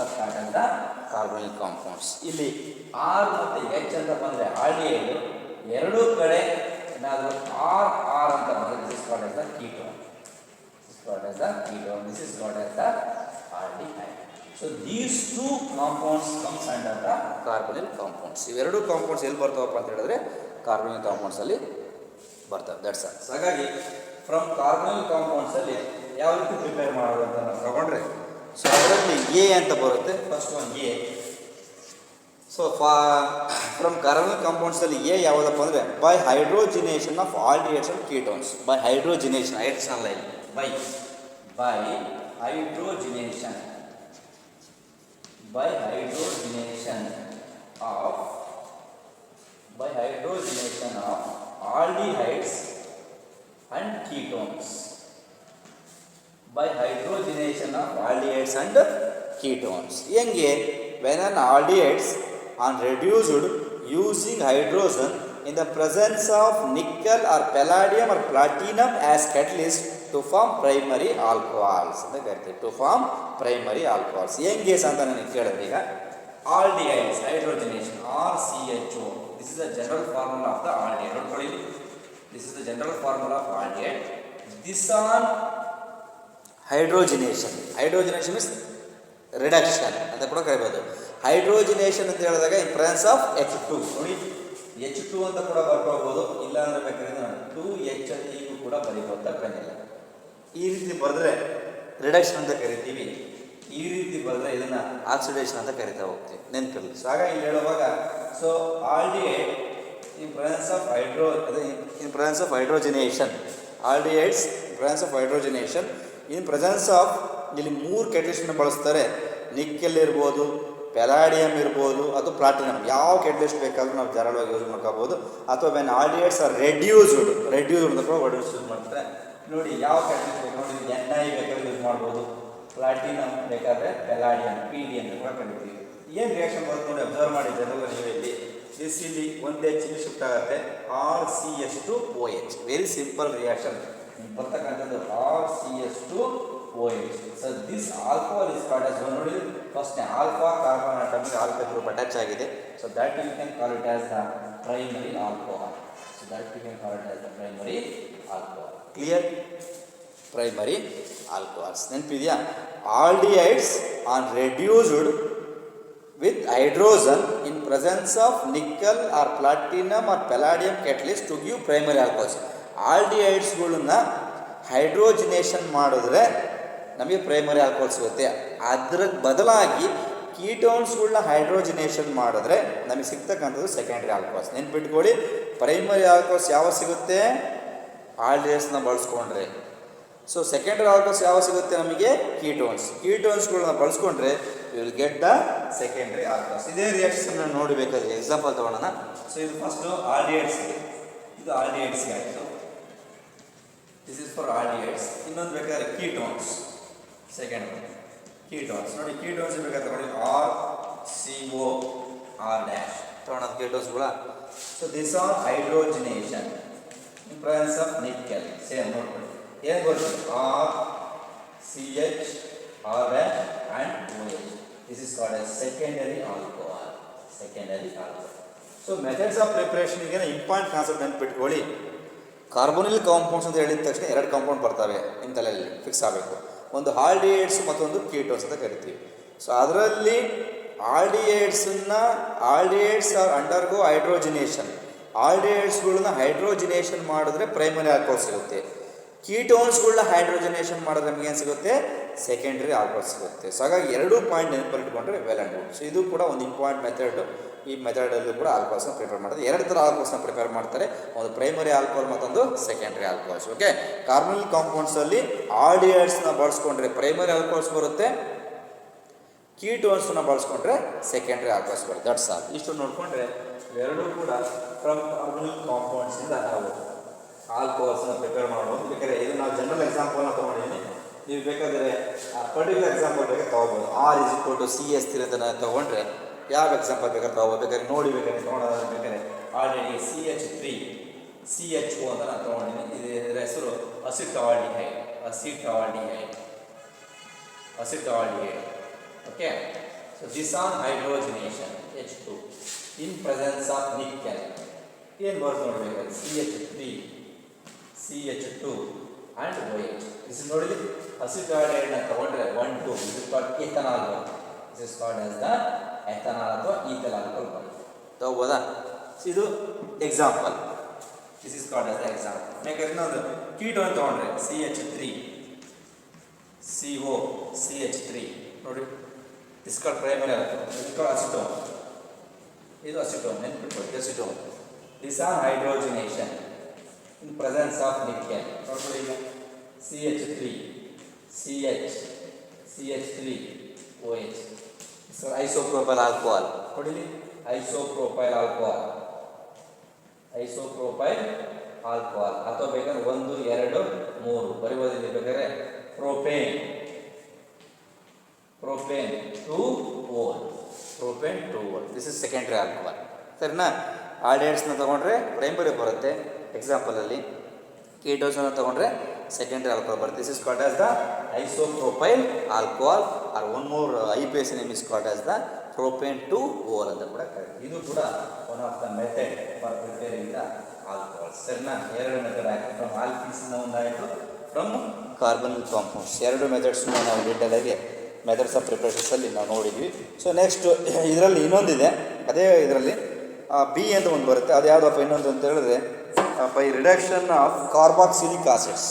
are called as the carbonyl compounds. ಇಲ್ಲಿ ಆರ್ ಮತ್ತು ಎಚ್ ಅಂತ ಬಂದರೆ ಆಲ್ಡಿಹೈಡ್ ಎರಡೂ ಕಡೆ ಏನಾದರೂ ಆರ್ ಅಂತ ಬಂದರೆ this is called as the ketone. This is called as the aldehyde. So these two compounds comes under the carbonyl compounds. ಇವೆರಡು ಕಾಂಪೌಂಡ್ಸ್ ಎಲ್ಲಿ ಬರ್ತಾವಪ್ಪ ಅಂತ ಹೇಳಿದ್ರೆ ಕಾರ್ಬನಿಲ್ ಕಾಂಪೌಂಡ್ಸ್ ಅಲ್ಲಿ ಬರ್ತವೆ. That's all. ಹಾಗಾಗಿ ಫ್ರಮ್ ಕಾರ್ಬನಿಲ್ ಕಾಂಪೌಂಡ್ಸ್ ಅಲ್ಲಿ ಯಾವ ರೀತಿ ಪ್ರಿಪೇರ್ ಮಾಡೋದು ಅಂತ ನಾವು ತಗೊಂಡ್ರೆ ಸೊ ಅದರಲ್ಲಿ ಎ ಅಂತ ಬರುತ್ತೆ. First one A. So from ಕಾರ್ಬನಿಲ್ compounds ಅಲ್ಲಿ ಎ ಯಾವುದಪ್ಪ ಅಂದರೆ by ಹೈಡ್ರೋಜಿನೇಷನ್ of aldehydes and ketones. By ಹೈಡ್ರೋಜಿನೇಷನ್ hydrogen line by ಹೈಡ್ರೋಜಿನೇಷನ್ of aldehydes and ketones. By hydrogenation of aldehydes and ketones. ಹೆಂಗೆ when an aldehydes are reduced using hydrogen in the presence of nickel or palladium or platinum as catalyst to form primary alcohols ಅಂತ ಕರಿತೀವಿ. To form primary alcohols. ಹೆಂಗೆ ಅಂತ ನನಗೆ ಕೇಳಿದ್ರೆ ಈಗ aldehydes hydrogenation RCHO. This is the general formula of the aldehyde. Note, this is the general formula of aldehyde. This on hydrogenation. Hydrogenation means reduction ಅಂತ ಕೂಡ ಕರೀಬಹುದು. ಹೈಡ್ರೋಜಿನೇಷನ್ ಅಂತ ಹೇಳಿದಾಗ ಇನ್ ಪ್ರೆಸೆನ್ಸ್ ಆಫ್ H2. ನೋಡಿ H2 ಅಂತ ಕೂಡ ಬರ್ಕೋಬಹುದು. ಇಲ್ಲ ಅಂದ್ರೆ ಬೇಕಾದ್ರೆ 2H ಹೀಗೂ ಕೂಡ ಬರೀಬಹುದು. ತಪ್ಪೇನಿಲ್ಲ. ಈ ರೀತಿ ಬರೆದ್ರೆ ರಿಡಕ್ಷನ್ ಅಂತ ಕರಿತೀವಿ. ಈ ರೀತಿ ಬರೆದ್ರೆ ಇದನ್ನ ಆಕ್ಸಿಡೇಷನ್ ಅಂತ ಕರಿತಾ ಹೋಗ್ತೀವಿ. ನೆನಪಿರಲಿ. ಸೊ ಹಾಗಾಗಿ ಇಲ್ಲಿ ಹೇಳುವಾಗ so aldehyde in presence of ಹೈಡ್ರೋಜಿನೇಷನ್ aldehydes presence of ಹೈಡ್ರೋಜಿನೇಷನ್ in presence of ಇಲ್ಲಿ 3 ಕೆಟಲಿಸ್ಟ್ನ ಬಳಸ್ತಾರೆ. ನಿಕ್ಕೆಲ್ ಇರ್ಬೋದು, ಪೆಲಾಡಿಯಮ್ ಇರ್ಬೋದು, ಅಥವಾ ಪ್ಲಾಟಿನಮ್. ಯಾವ ಕೆಟಲಿಸ್ಟ್ ಬೇಕಾದರೂ ನಾವು ಧಾರಾಳವಾಗಿ ಯೂಸ್ ಮಾಡ್ಕೋಬೋದು. ಅಥವಾ ವೆನ್ ಆಲ್ಡಿಹೈಡ್ಸ್ ಆರ್ ರೆಡ್ಯೂಸ್ಡ್ ಅಂತ ಕೂಡ ವರ್ಡ್ ಯೂಸ್ ಮಾಡ್ತಾರೆ. ನೋಡಿ ಯಾವ ಕೆಟಲಿಸ್ಟ್ ಬೇಕು ನೋಡಿ NI ಬೇಕಾದ್ರೆ ಯೂಸ್ ಮಾಡ್ಬೋದು, ಪ್ಲಾಟಿನಮ್ ಬೇಕಾದರೆ ಪೆಲಾಡಿಯಮ್ PD ಅಂತ ಕೂಡ ಕರಿತೀವಿ. ಏನು ರಿಯಾಕ್ಷನ್ ಬರುತ್ತೆ ನೋಡಿ ಅಬ್ಸರ್ವ್ ಮಾಡಿ ಜನರಲ್ ನೀವು ಇಲ್ಲಿ ದಿಸ್ ಇಲ್ಲಿ ಒಂದು H ಶಿಫ್ಟ್ ಆಗುತ್ತೆ RCH2OH. ವೆರಿ ಸಿಂಪಲ್ ರಿಯಾಕ್ಷನ್ ಬರ್ತಕ್ಕಂಥದ್ದು RCH2OH. So this alcohol is called as ನೋಡಿ ಫಸ್ಟ್ ಆಲ್ಫಾ ಕಾರ್ಬನ್ ಆಟಮಿಗೆ ಆಲ್ಫಾ ಗ್ರೂಪ್ ಅಟ್ಯಾಚ್ ಆಗಿದೆ. So that you can call it as the primary alcohol. Clear? Primary alcohols. ನೆನಪಿದೆಯಾ? Aldehydes are reduced with hydrogen in presence of nickel or platinum or palladium catalyst to give primary alcohols. ಆಲ್ಡಿಹೈಡ್ಸ್ಗಳನ್ನ ಹೈಡ್ರೋಜಿನೇಷನ್ ಮಾಡಿದ್ರೆ ನಮಗೆ ಪ್ರೈಮರಿ ಆಲ್ಕೋಹಾಲ್ ಸಿಗುತ್ತೆ. ಅದರ ಬದಲಾಗಿ ಕೀಟೋನ್ಸ್ಗಳನ್ನ ಹೈಡ್ರೋಜಿನೇಷನ್ ಮಾಡಿದ್ರೆ ನಮಗೆ ಸಿಗ್ತಕ್ಕಂಥದ್ದು ಸೆಕೆಂಡ್ರಿ ಆಲ್ಕೋಹಾಲ್ಸ್. ನೆನ್ಪಿಟ್ಕೊಳ್ಳಿ, ಪ್ರೈಮರಿ ಆಲ್ಕೋಹಾಲ್ಸ್ ಯಾವ ಸಿಗುತ್ತೆ? ಆಲ್ಡಿಹೈಡ್ಸ್ನ ಬಳಸ್ಕೊಂಡ್ರೆ. ಸೊ ಸೆಕೆಂಡ್ರಿ ಆಲ್ಕೋಹಾಲ್ಸ್ ಯಾವ ಸಿಗುತ್ತೆ ನಮಗೆ? ಕೀಟೋನ್ಸ್ಗಳನ್ನ ಬಳಸ್ಕೊಂಡ್ರೆ you will get the secondary alcohols. ಇದೇ ರಿಯಾಕ್ಷನ್ ನೋಡಬೇಕಾದ್ರೆ ಎಕ್ಸಾಂಪಲ್ ತಗೊಳ್ಳೋಣ. ಸೊ ಇದು ಫಸ್ಟು ಆಲ್ಡಿಹೈಡ್ಸ್ಗೆ, ಇದು ಆಲ್ಡಿಹೈಡ್ಸ್ಗೆ ಆಯಿತು. This is for aldehydes. ಇನ್ನೊಂದು ಬೇಕಾದ್ರೆ ಕೀಟೋನ್ಸ್. ಸೆಕೆಂಡ್ ಕೀಟೋನ್ಸ್ ನೋಡಿ, ಕೀಟೋನ್ಸ್ ಬೇಕಾದ್ರೆ ನೋಡಿ RCOR ಡ್ಯಾಶ್ ತಗೊಳ್ಳೋಣ ಕೀಟೋನ್ಸ್ಗಳ. So this are hydrogenation in presence of nickel. Same ನೋಡ್ಕೊಳ್ಳಿ ಏನು ಬರುತ್ತೆ RCH R dash and OH. This is called as secondary alcohol. So methods of preparation ಗೆ ಇಂಪಾರ್ಟೆಂಟ್ ಕಾನ್ಸೆಪ್ಟ್ ನೆನಪಿಟ್ಕೊಳ್ಳಿ. ಕಾರ್ಬೊನಿಲ್ ಕಾಂಪೌಂಡ್ಸ್ ಅಂತ ಹೇಳಿದ ತಕ್ಷಣ 2 ಕಾಂಪೌಂಡ್ ಬರ್ತವೆ ನಿಮ್ಮ ತಲೆಯಲ್ಲಿ ಫಿಕ್ಸ್ ಆಗಬೇಕು. ಒಂದು ಆಲ್ಡಿಹೈಡ್ಸ್ ಮತ್ತೊಂದು ಕೀಟೋನ್ಸ್ ಅಂತ ಕರಿತೀವಿ. ಸೊ ಅದರಲ್ಲಿ ಆಲ್ಡಿಹೈಡ್ಸ್ ಆರ್ ಅಂಡರ್ಗೋ ಹೈಡ್ರೋಜಿನೇಷನ್. ಆಲ್ಡಿಹೈಡ್ಸ್ಗಳನ್ನ ಹೈಡ್ರೋಜಿನೇಷನ್ ಮಾಡಿದ್ರೆ ಪ್ರೈಮರಿ ಆಲ್ಕೋಹಾಲ್ ಸಿಗುತ್ತೆ. ಕೀಟೋನ್ಸ್ಗಳನ್ನ ಹೈಡ್ರೋಜನೇಷನ್ ಮಾಡಿದ್ರೆ ನಮಗೆ ಏನು ಸಿಗುತ್ತೆ? ಸೆಕೆಂಡ್ರಿ ಆಲ್ಕೋಹಾಲ್ ಸಿಗುತ್ತೆ. ಸೊ ಹಾಗಾಗಿ 2 ಪಾಯಿಂಟ್ ನೆನಪಲ್ಲಿಟ್ಕೊಂಡ್ರೆ ವೆಲ್ ಆ್ಯಂಡ್ ಗುಡ್. ಸೊ ಇದು ಕೂಡ ಒಂದು ಇಂಪಾರ್ಟೆಂಟ್ ಮೆಥಡ್ ಈ ಮೆಥಡಲ್ಲೂ ಕೂಡ ಆಲ್ಕೋಹಾಲ್ಸ್ನ ಪ್ರಿಪೇರ್ ಮಾಡ್ತಾರೆ. ಎರಡು ಥರ ಆಲ್ಕೋಹಾಲ್ಸ್ನ ಪ್ರಿಪೇರ್ ಮಾಡ್ತಾರೆ, ಒಂದು ಪ್ರೈಮರಿ ಆಲ್ಕೋಹಾಲ್ ಮತ್ತೊಂದು ಸೆಕೆಂಡ್ರಿ ಆಲ್ಕೋಹಾಲ್ಸ್. ಓಕೆ, ಕಾರ್ಬನಿಕ್ ಕಾಂಪೌಂಡ್ಸಲ್ಲಿ ಆಲ್ಡಿಹೈಡ್ಸ್ನ ಬಳಸ್ಕೊಂಡ್ರೆ ಪ್ರೈಮರಿ ಆಲ್ಕೋಹಾಲ್ಸ್ ಬರುತ್ತೆ, ಕೀಟೋನ್ಸ್ನ ಬಳಸ್ಕೊಂಡ್ರೆ ಸೆಕೆಂಡ್ರಿ ಆಲ್ಕೋಹಾಲ್ಸ್ ಬರುತ್ತೆ. That's all. ಇಷ್ಟು ನೋಡಿಕೊಂಡ್ರೆ ಇವೆರಡೂ ಕೂಡ ಫ್ರಮ್ ಕಾರ್ಬನಿಕ್ ಕಾಂಪೌಂಡ್ಸಿಂದ ನಾವು ಆಲ್ಕೋಹಾಲ್ಸ್ನ ಪ್ರಿಪೇರ್ ಮಾಡ್ಬೋದು. ಬೇಕಾದ್ರೆ ಇದು ನಾವು ಜನರಲ್ ಎಕ್ಸಾಂಪಲ್ನ ತೊಗೊಂಡಿದ್ದೀನಿ, ನೀವು ಬೇಕಾದರೆ ಪರ್ಟಿಕ್ಯುಲರ್ ಎಕ್ಸಾಂಪಲ್ ಬೇಕಾದ್ರೆ ತೊಗೋಬೋದು. R=CH3 ಅಂತ ನಾನು ತೊಗೊಂಡ್ರೆ ಯಾವ ಎಕ್ಸಾಂಪಲ್ ಬೇಕಾದ್ರೆ ತೊಗೋಬೋದು, ಬೇಕಾದ್ರೆ ನೋಡಿ ಬೇಕಾದ್ರೆ ತೊಗೊಳೋದಾದ್ರೆ ಬೇಕಾದ್ರೆ ಆಲ್ರೆಡಿ CH2CHO ಅಂತ ನಾನು ತೊಗೊಂಡಿದ್ದೀನಿ. ಇದರ ಹೆಸರು acetaldehyde. Okay, so this on hydrogenation H2 in presence of nickel. ಏನು ಬರುತ್ತೆ ನೋಡಬೇಕು, CH2 and OH. This is ನೋಡಿ ಅಸಿಟಾಲ್ಡಿಹೈಡ್ನ ತಗೊಂಡ್ರೆ 1 2 ದಿಸ್ ಇಸ್ ಕಾಲ್ಡ್ ಎಥನಾಲ್ ಬರುತ್ತೆ. This is called as the ethanol ಅಥವಾ ಈಥಲ್ ಆಲ್ಕೋಹಾಲ್ ಬರುತ್ತೆ. ತಗೋಬೋದಾ? ಇದು example. This is called as the example. ಬೇಕಾದ್ರೆ ಇನ್ನೊಂದು ಕೀಟೋನ್ ತಗೊಂಡ್ರೆ CH3COCH3 ನೋಡಿ, this called primary alcohol. This called acetone. ಇದು ಅಸಿಟೋನ್, ನೆನ್ಪಿಟ್ಕೊಳ್ಳಿ acetone. This on hydrogenation in presence of nickel. ನೋಡ್ಕೊಳ್ಳಿ ಈಗ CH3OH. ಸೊ ಐಸೋಪ್ರೋಪೈಲ್ ಆಲ್ಕೋಹಾಲ್ ನೋಡಿ, ಐಸೋಪ್ರೋಪೈಲ್ ಆಲ್ಕೋಹಾಲ್ ಅಥವಾ ಬೇಕಾದ್ರೆ 1 2 3 ಬರಿಬೋದಿಲ್ಲ. ಬೇಕಾದ್ರೆ propane 2O. This is secondary alcohol. ಸರಿನಾ? ಆಲ್ಡಿಹೈಡ್ಸ್ನ ತೊಗೊಂಡ್ರೆ ಪ್ರೈಮರಿ ಬರುತ್ತೆ ಎಕ್ಸಾಂಪಲಲ್ಲಿ, ಕೀಟೋನ್ಸ್ನ ತೊಗೊಂಡ್ರೆ ಸೆಕೆಂಡ್ರಿ ಆಲ್ಕೋಹಾಲ್ ಬರುತ್ತೆ. This is called as the isopropyl alcohol or one more IPS name is called as the propane 2O ಅಂತ ಕೂಡ ಕರೀತಾರೆ. ಇದು ಕೂಡ one of the method for preparing the alcohol. ಸರಿನಾ? ಎರಡು ಮೆಥಡ್ ಆಯಿತು, ಫ್ರಮ್ ಆಲ್ಕೀನ್ಸ್ನ ಒಂದಾಯಿತು, ಫ್ರಮ್ ಕಾರ್ಬನಿಕ್ ಕಾಂಪೌಂಡ್ಸ್. ಎರಡು ಮೆಥಡ್ಸ್ನ ನಾವು ಡೀಟೇಲಾಗಿ ಮೆಥಡ್ಸ್ ಆಫ್ ಪ್ರಿಪರೇಷನ್ಸಲ್ಲಿ ನಾವು ನೋಡಿದ್ವಿ. ಸೊ ನೆಕ್ಸ್ಟ್ ಇದರಲ್ಲಿ ಇನ್ನೊಂದಿದೆ, ಅದೇ ಇದರಲ್ಲಿ B ಅಂತ ಒಂದು ಬರುತ್ತೆ. ಅದು ಯಾವುದಪ್ಪ ಇನ್ನೊಂದು ಅಂತ ಹೇಳಿದ್ರೆ by reduction of carboxylic acids.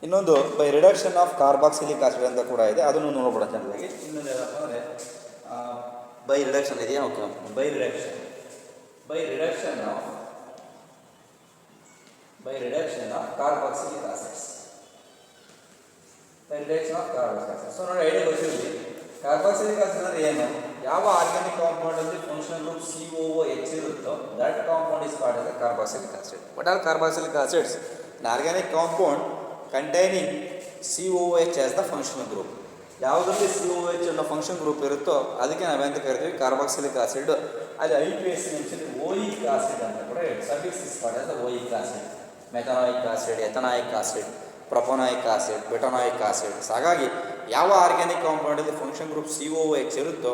ಇನ್ನೊಂದು by reduction of carboxylic acid ಅಂತ ಕೂಡ ಇದೆ, ಅದನ್ನು ನೋಡ್ಬೋಣ ಜನರಿಗೆ. ಇನ್ನೊಂದು ಏನಪ್ಪ ಅಂದರೆ ಬೈ ರಿಡಕ್ಷನ್ ಇದೆಯಾ? Okay, by reduction of carboxylic acids. So ನೋಡಿ, ಐಡಿಯಾ ಗೊತ್ತಿರಲಿ. ಕಾರ್ಬಾಕ್ಸಿಲಿಕ್ ಆಸಿಡ್ ಅಂದರೆ ಏನು? ಯಾವ ಆರ್ಗ್ಯಾನಿಕ್ ಕಾಂಪೌಂಡಲ್ಲಿ ಫಂಕ್ಷನಲ್ ಗ್ರೂಪ್ COOH ಇರುತ್ತೋ that compound is called as carboxylic acid. What are carboxylic acids? an organic compound containing COOH as the functional group. ಯಾವುದರಲ್ಲಿ COOH ಅನ್ನೋ ಫಂಕ್ಷನ್ ಗ್ರೂಪ್ ಇರುತ್ತೋ ಅದಕ್ಕೆ ನಾವೆಂತ ಕರಿತೀವಿ? Carboxylic acid. ಅಲ್ಲಿ IPS ನೆನ್ಸಿದ್ರೆ ಓಯಿಕ್ ಆಸಿಡ್ ಅಂತ ಕೂಡ suffix is called as the oic acid. Methanoic acid, ethanoic acid, propanoic acid, butanoic acids. ಹಾಗಾಗಿ ಯಾವ ಆರ್ಗ್ಯಾನಿಕ್ ಕಾಂಪೌಂಡಲ್ಲಿ ಫಂಕ್ಷನ್ ಗ್ರೂಪ್ COOH ಇರುತ್ತೋ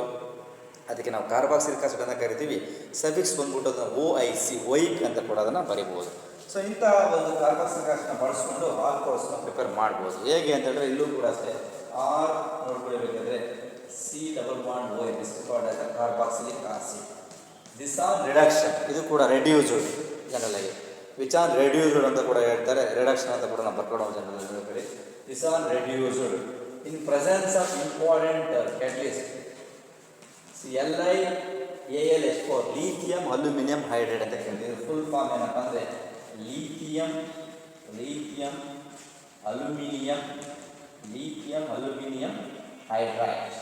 ಅದಕ್ಕೆ ನಾವು ಕಾರ್ಬಾಕ್ಸಿಲಿಕ್ ಆಸಿಡ್ ಅಂತ ಕರಿತೀವಿ. ಸಫಿಕ್ಸ್ ಬಂದ್ಬಿಟ್ಟು ಅದನ್ನು OIC, ಓಯಿಕ್ ಅಂತ ಕೂಡ ಅದನ್ನು ಬರಿಬೋದು. ಸೊ ಇಂಥ ಒಂದು ಕಾರ್ಬಾಕ್ಸಿಲಿಕ್ ಆಸಿಡ್ನ ಬಳಸ್ಕೊಂಡು ಆಲ್ಕೋಹಾಲ್ಸ್ನ ಪ್ರಿಪೇರ್ ಮಾಡ್ಬೋದು. ಹೇಗೆ ಅಂತ ಹೇಳಿದ್ರೆ ಇಲ್ಲೂ ಕೂಡ ಅಷ್ಟೇ R ನೋಡ್ಕೊಳ್ಬೇಕಾದ್ರೆ C=OH is called as carboxylic acid. This on reduction, ಇದು ಕೂಡ ರೆಡ್ಯೂಸ್ಡ್ ಜನರಲಾಗಿ. ವಿಚ್ ಆನ್ ರೆಡ್ಯೂಸ್ಡ್ ಅಂತ ಕೂಡ ಹೇಳ್ತಾರೆ, ರಿಡಕ್ಷನ್ ಅಂತ ಕೂಡ ನಾವು ಬರ್ಕೊಡೋ general. This on reduced in presence of important catalyst. LiAlH4 lithium aluminium hydride ಅಂತ ಕೇಳ್ತೀವಿ. ಫುಲ್ ಫಾರ್ಮ್ ಏನಪ್ಪ ಅಂದರೆ lithium aluminium hydride.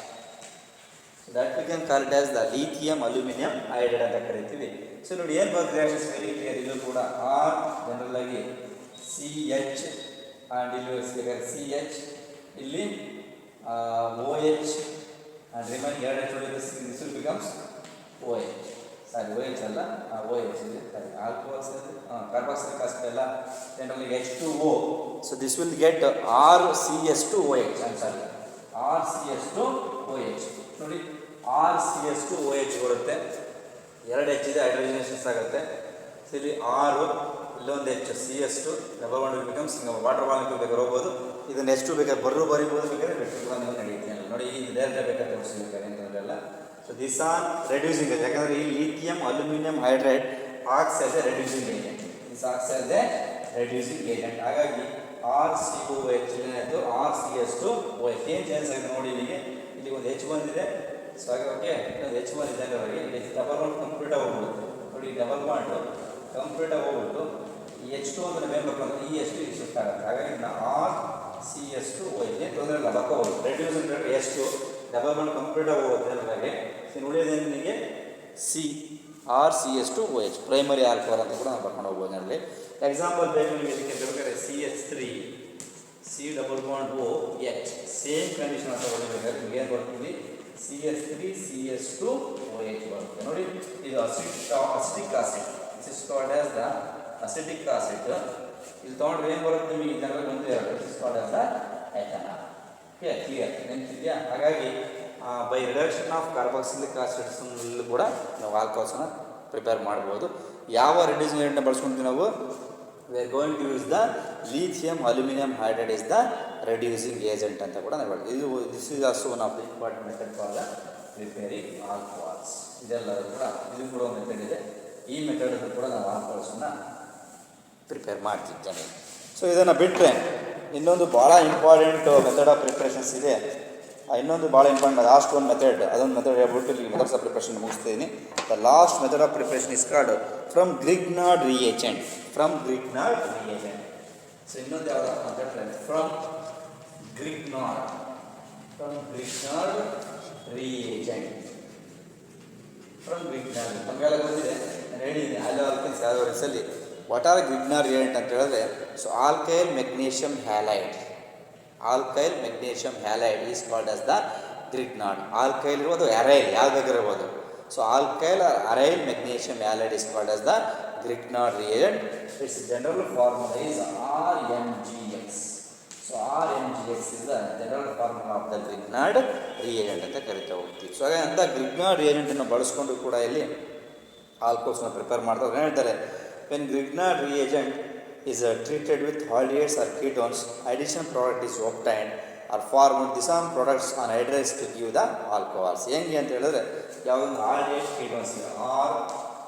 That we can call it as the lithium aluminium hydride ಅಂತ ಕರಿತೀವಿ. ಸೊ ನೋಡಿ ಏನು ಬರುತ್ತೆ ರಿಯಾಕ್ಷನ್ಸ್ ವೆರಿ ಕ್ಲಿಯರ್. ಇದು ಕೂಡ R ಜನರಲ್ ಆಗಿ CH ಆ್ಯಂಡ್ ಇಲ್ಲಿ CH, ಇಲ್ಲಿ OH and remain here actually this will becomes OH. Sorry, OH ಅಲ್ಲ, OH ಇದೆ. Sorry, alcohols carboxylic acid ಎಲ್ಲ generally H2O. So this will get RCH2OH. I'm sorry, RCH2OH. ನೋಡಿ RCH2OH ಬರುತ್ತೆ. 2 H ಇದೆ, ಹೈಡ್ರೋಜನೇಷನ್ಸ್ ಆಗುತ್ತೆ. ಸೊ ಇಲ್ಲಿ R, ಇಲ್ಲೊಂದು H, CS2, double bond becomes water molecule ಬೇಕಾದ್ರೆ ಹೋಗ್ಬೋದು. ಇದನ್ನು H2 ಬೇಕಾದ್ರೆ ಬರಿಬೋದು, ಬೇಕಾದ್ರೆ ಬೆಟ್ರೋಲ್ ನಡೆಯುತ್ತೆ. ನೋಡಿ ಇದು ಡೈರೆಕ್ಟ್ ಬೇಕಾದ್ರೆ ತೋರಿಸ್ಬೇಕಾದ್ರೆ ಅಂತಂದ್ರೆಲ್ಲ. So this on reducing agent, ಯಾಕಂದರೆ ಈ lithium aluminium hydride acts as a reducing agent. This acts as a reducing agent. ಹಾಗಾಗಿ RCOH ಏನಾಯಿತು, RCS2OH. ಏನು ಚೇಂಜ್ ಆಗಿದೆ ನೋಡಿ, ಇಲ್ಲಿ ಒಂದು H ಬಂದಿದೆ, ಸೊ ಹಾಗೆ ಓಕೆ H1 ಇದ್ದಾಗ ಅವರಿಗೆ ಡಬಲ್ ಬಾಂಡ್ ಕಂಪ್ಲೀಟ್ ಹೋಗ್ಬಿಡುತ್ತೆ ನೋಡಿ ಡಬಲ್ ಬಾಂಡ್ ಕಂಪ್ಲೀಟ್ ಹೋಗ್ಬಿಟ್ಟು H2 ಅಂದರೆ ಮೇಲೆ ಬರ್ಕೊಂಡು H2 ಶಿಫ್ಟ್ ಆಗುತ್ತೆ ಹಾಗಾಗಿ RCS2 OH ತೊಂದರೆ ಇಲ್ಲ ಬರ್ಕೋಬೋದು ರೆಡ್ಯೂಸ್ ಅಂದರೆ H2 ಡಬಲ್ ಬಾಂಡ್ ಕಂಪ್ಲೀಟ್ ಹೋಗುತ್ತೆ ಹಾಗಾಗಿ ಉಳಿಯೋದೇನು ನಿಮಗೆ RCS2OH ಪ್ರೈಮರಿ ಆಲ್ಕೋಹಾಲ್ ಅಂತ ಕೂಡ ನಾವು ಬರ್ಕೊಂಡು ಹೋಗ್ಬೋದು ಅದರಲ್ಲಿ ಎಕ್ಸಾಂಪಲ್ ಬೇಕು ನಿಮಗೆ ಇದಕ್ಕೆ ಬೇಕಾದ್ರೆ CH3 C double bond OH same condition ಅಂತ ಹೊಡಿಬೇಕಾದ್ರೆ ನಿಮ್ಗೆ ಏನು ಬರ್ತೀವಿ CH3CH2OH ಬರುತ್ತೆ ನೋಡಿ ಇದು acetic acid this is called as the acetic acid ಇಲ್ಲಿ ತೊಗೊಂಡ್ರೆ ಏನು ಬರುತ್ತೆ ನಿಮಗೆ ಇದರಲ್ಲಿ ಒಂದು ಎರಡು this is called as the ethanol okay clear ನೆನಪಿದೆಯಾ ಹಾಗಾಗಿ by reduction of carboxylic acids ಕೂಡ ನಾವು ಆಲ್ಕೋಹಾಲ್ಸನ್ನು ಪ್ರಿಪೇರ್ ಮಾಡ್ಬೋದು ಯಾವ ರಿಡ್ಯೂಸಿಂಗ್ ಏಜೆಂಟ್ನ ಬಳಸ್ಕೊಂತೀವಿ ನಾವು we are going to use the lithium aluminium hydride is the reducing agent ಅಂತ ಕೂಡ ನಾವು ಇದು this is also one of the important method for the preparing alcohols ಇದೆಲ್ಲರೂ ಕೂಡ ಇದು ಕೂಡ ಒಂದು ಮೆಥಡ್ ಇದೆ ಈ ಮೆಥಡಲ್ಲೂ ಕೂಡ ನಾವು ಆಲ್ಕೋಹಾಲ್ಸನ್ನು ಪ್ರಿಪೇರ್ ಮಾಡ್ತಿದ್ದೇನೆ ಸೊ ಇದನ್ನು ಬಿಟ್ಟರೆ ಇನ್ನೊಂದು ಭಾಳ ಇಂಪಾರ್ಟೆಂಟ್ ಮೆಥಡ್ ಆಫ್ ಪ್ರಿಪ್ರೇಷನ್ಸ್ ಇದೆ ಇನ್ನೊಂದು ಭಾಳ ಇಂಪಾರ್ಟೆಂಟ್ ಲಾಸ್ಟ್ ಒಂದು ಮೆಥಡ್ ಅದೊಂದು ಮೆಥಡ್ ಹೇಳ್ಬಿಟ್ಟು ಇಲ್ಲಿ ಮೆಥಡ್ಸ್ ಆಫ್ ಪ್ರಿಪ್ರೇಷನ್ ಮುಗಿಸ್ತೀನಿ the last method of preparation is called from Grignard reagent so ಇನ್ನೊಂದು ಯಾವ್ದು ಮೆಥಡ್ ಫ್ರಮ್ ಗ್ರಿಗ್ನಾರ್ಡ್ ರಿಯೇಜೆಂಟ್ ನಮಗೆಲ್ಲ ಗೊತ್ತಿದೆ ನಾನು ಹೇಳಿದ್ದೀನಿ ಆಲ್ಕೋಹಾಲ್ಸ್ ಯಾವ್ಯಾವ ರೀಸಲ್ಲಿ ವಾಟ್ ಆರ್ ಗ್ರಿಗ್ನಾರ್ಡ್ ರಿಯೇಜೆಂಟ್ ಅಂತ ಹೇಳಿದ್ರೆ so alkyl magnesium halide is called as the Grignard alkyl ಇರ್ಬೋದು ಅರೈಲ್ ಯಾವ್ದು ಬೇಕಾಗಿರ್ಬೋದು so alkyl aryl magnesium halide is called as the Grignard reagent its general formula is RMgX so RMgX is the general formula of the Grignard reagent ಅಂತ ಕರಿತಾ ಹೋಗ್ತೀವಿ ಸೊ ಹಾಗೆ ಅಂತ ಗ್ರಿಗ್ನಾರ್ಡ್ ರಿಯೇಜೆಂಟನ್ನು ಬಳಸ್ಕೊಂಡು ಕೂಡ ಇಲ್ಲಿ ಆಲ್ಕೋಹಾಲ್ಸ್ನ ಪ್ರಿಪೇರ್ ಮಾಡ್ತಾರೆ ಹೇಳ್ತಾರೆ when Grignard reagent is treated with aldehydes or ketones, addition product is obtained or formed. These are products are hydrolyzed to give the alcohols. ಹೆಂಗೆ ಅಂತ ಹೇಳಿದ್ರೆ ಯಾವುದೊಂದು aldehyde ketones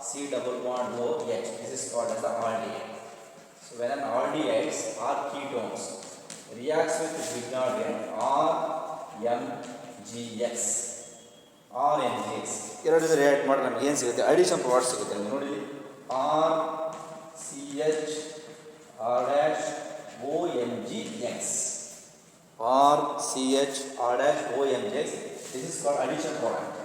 C double bond OH this is called as the aldehyde. So when an aldehydes or ketones reacts with grignard RMgX ಎರಡು ರಿಯಾಕ್ಟ್ ಮಾಡಿ ನಮ್ಗೆ ಏನು ಸಿಗುತ್ತೆ ಅಡಿಷನ್ ಪ್ರಾಡಕ್ಟ್ ಸಿಗುತ್ತೆ ನೋಡಿ RCH R-OMgX R-CH-R-OMgX this is called addition product.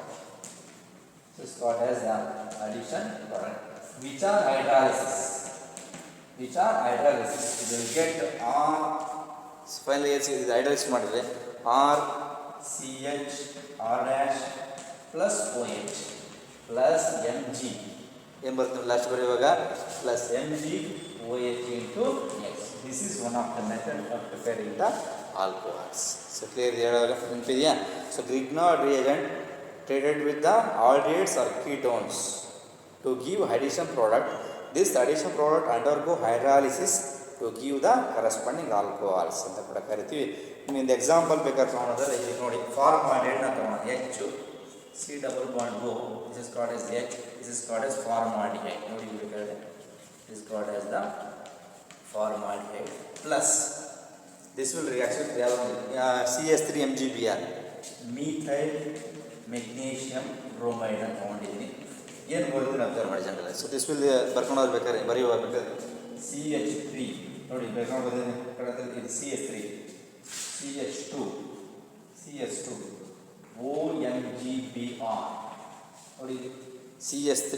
This is called as the addition product which are hydrolysis you will get R finally is hydrolysis ಮಾಡಿದ್ರೆ RCH R- plus OH plus Mg ಏನು ಬರ್ತದೆ ಲಾಸ್ಟ್ ಬರೆಯುವಾಗ plus MgOH into X. This is one of the methods of preparing the alcohols. So clear ಹೇಳುವಾಗ ನೆನಪಿದೆಯಾ so Grignard reagent treated with the aldehydes or ketones to give addition product. This addition product undergo hydrolysis to give the corresponding alcohols ಅಂತ ಕೂಡ ಕರಿತೀವಿ. ನಿಮ್ಮಿಂದ ಎಕ್ಸಾಂಪಲ್ ಬೇಕಾದ್ರೆ ತೊಗೊಳೋದ್ರೆ ಇಲ್ಲಿ ನೋಡಿ ಫಾರ್ಮಾಲ್ಡಿಹೈಡ್ನ ತೊಗೊಳೋಣ H C double bond O this is called as H this is called as formaldehyde ನೋಡಿ ಬೇಕಾದ್ರೆ this is called as the formaldehyde plus this will react with CH3MgBr methyl magnesium bromide ಅಂತ ತೊಗೊಂಡಿದ್ದೀನಿ ಏನು ಬರೋದನ್ನ ಅಬ್ಸರ್ವ್ ಮಾಡಿ ಜನರಲ್ ಸೊ ದಿಸ್ ವಿಲ್ ಬರ್ಕೊಂಡು ಹೋಗ್ಬೇಕಾದ್ರೆ ಬರೆಯುವಾಗ CH3 ನೋಡಿ ಬರ್ಕೊಂಡು ಬಂದಿದ್ದೀನಿ ಕಡದಲ್ಲಿ CH3 CH2 OMgBr ನೋಡಿ CH3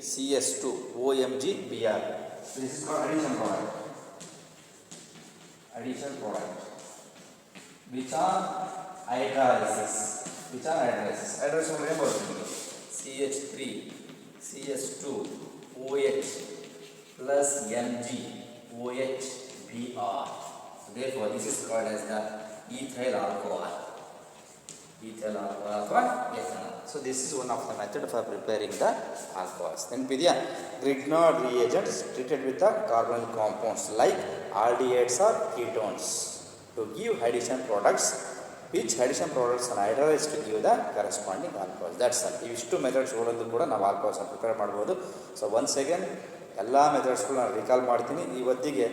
CH2 OMgBr this is called addition product which are hydrolysis hydrolysis ಅಂದ್ರೆ ಏನು ಬರುತ್ತೆ CH3 CH2 OH plus Mg OH Br so therefore this is called as the ethyl alcohol ethanol. So this is one of the method for preparing the alcohols. ನೆನಪಿದೆಯಾ Grignard reagents treated with the carbonyl compounds like aldehydes or ketones to give addition products which addition products are hydrolyzed to give the corresponding alcohols. That's all. ಇವಿಷ್ಟು ಮೆಥಡ್ಸ್ಗಳನ್ನು ಕೂಡ ನಾವು ಆಲ್ಕೋಹಾಲ್ಸ್ ಪ್ರಿಪೇರ್ ಮಾಡ್ಬೋದು. ಸೊ ಒನ್ಸ್ ಅಗೇನ್ ಎಲ್ಲ ಮೆಥಡ್ಸ್ಗಳು ನಾನು ರಿಕಾಲ್ ಮಾಡ್ತೀನಿ. ಇವತ್ತಿಗೆ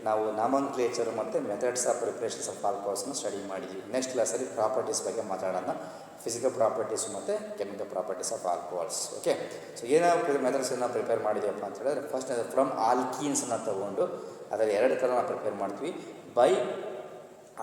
ನಾವು ನಾಮನ್ಕ್ಲೇಚರ್ ಮತ್ತು ಮೆಥಡ್ಸ್ ಆಫ್ ಪ್ರಿಪ್ರೇಷನ್ಸ್ ಆಫ್ ಆಲ್ಕೋಹಾಲ್ಸ್ನ ಸ್ಟಡಿ ಮಾಡಿದ್ವಿ. ನೆಕ್ಸ್ಟ್ ಕ್ಲಾಸಲ್ಲಿ ಪ್ರಾಪರ್ಟೀಸ್ ಬಗ್ಗೆ ಮಾತಾಡೋಣ, ಫಿಸಿಕಲ್ ಪ್ರಾಪರ್ಟೀಸ್ ಮತ್ತು chemical properties of alcohols. Okay, so ಏನಾದ್ರು ಮೆಥಡ್ಸನ್ನು ಪ್ರಿಪೇರ್ ಮಾಡಿದ್ದೀವಪ್ಪ ಅಂತ ಹೇಳಿದ್ರೆ, ಫಸ್ಟ್ ಫ್ರಮ್ ಆಲ್ಕೀನ್ಸನ್ನು ತೊಗೊಂಡು ಅದರಲ್ಲಿ 2 ಥರ ನಾವು ಪ್ರಿಪೇರ್ ಮಾಡ್ತೀವಿ. ಬೈ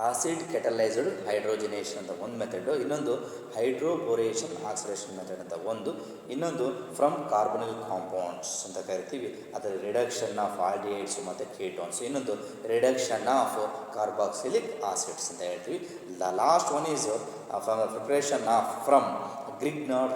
ಆಸಿಡ್ ಕೆಟಲೈಸ್ಡ್ ಹೈಡ್ರೋಜಿನೇಷನ್ ಅಂತ ಒಂದು ಮೆಥಡು, ಇನ್ನೊಂದು ಹೈಡ್ರೋಬೋರೇಷನ್ ಆಕ್ಸಿಡೇಷನ್ ಮೆಥಡ್ ಅಂತ ಒಂದು, ಇನ್ನೊಂದು ಫ್ರಮ್ ಕಾರ್ಬನಲ್ ಕಾಂಪೌಂಡ್ಸ್ ಅಂತ ಕರಿತೀವಿ, ಅದರ ರಿಡಕ್ಷನ್ ಆಫ್ ಆಲ್ಡಿಹೈಡ್ಸ್ ಮತ್ತು ಕೀಟೋನ್ಸ್, ಇನ್ನೊಂದು ರಿಡಕ್ಷನ್ ಆಫ್ ಕಾರ್ಬಾಕ್ಸಿಲಿಕ್ ಆಸಿಡ್ಸ್ ಅಂತ ಹೇಳ್ತೀವಿ. The last one is preparation of from Grignard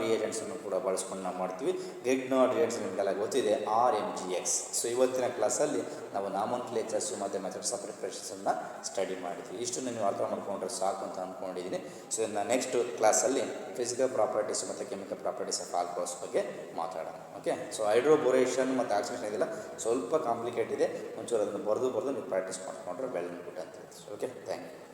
ರಿಯೇಜೆಂಟ್ಸನ್ನು ಕೂಡ ಬಳಸ್ಕೊಂಡು ನಾವು ಮಾಡ್ತೀವಿ. ಗ್ರಿಗ್ನಾರ್ಡ್ ರಿಯೇಜೆಂಟ್ಸ್ ನಿಮಗೆಲ್ಲ ಗೊತ್ತಿದೆ, RMGX. ಸೊ ಇವತ್ತಿನ ಕ್ಲಾಸಲ್ಲಿ ನಾವು ನಾಮನ್ಕ್ಲೇಚರ್ಸು ಮತ್ತು ಮೆಥಡ್ಸ್ ಆಫ್ ಪ್ರಿಪ್ರೇಷನ್ಸನ್ನು ಸ್ಟಡಿ ಮಾಡಿದ್ವಿ. ಇಷ್ಟನ್ನು ನೀವು ಅರ್ಥ ಮಾಡ್ಕೊಂಡ್ರೆ ಸಾಕು ಅಂತ ಅಂದ್ಕೊಂಡಿದ್ದೀನಿ. ಸೊ ಇನ್ನು ನೆಕ್ಸ್ಟ್ ಕ್ಲಾಸಲ್ಲಿ ಫಿಸಿಕಲ್ ಪ್ರಾಪರ್ಟೀಸ್ ಮತ್ತು ಕೆಮಿಕಲ್ ಪ್ರಾಪರ್ಟೀಸ್ ಆಫ್ ಆಲ್ಕೋಹಾಲ್ಸ್ ಬಗ್ಗೆ ಮಾತಾಡೋಣ. ಓಕೆ, ಸೊ ಹೈಡ್ರೋಬೋರೇಷನ್ ಮತ್ತು ಆಕ್ಸಿಡೇಷನ್ ಇದೆಲ್ಲ ಸ್ವಲ್ಪ ಕಾಂಪ್ಲಿಕೇಟ್ ಇದೆ, ಒಂಚೂರು ಅದನ್ನು ಬರೆದು ನೀವು ಪ್ರಾಕ್ಟೀಸ್ ಮಾಡಿಕೊಂಡ್ರೆ ಬೆಳೆದ್ಬಿಟ್ಟು ಅಂತ ಹೇಳ್ತೀವಿ. Okay, thank you.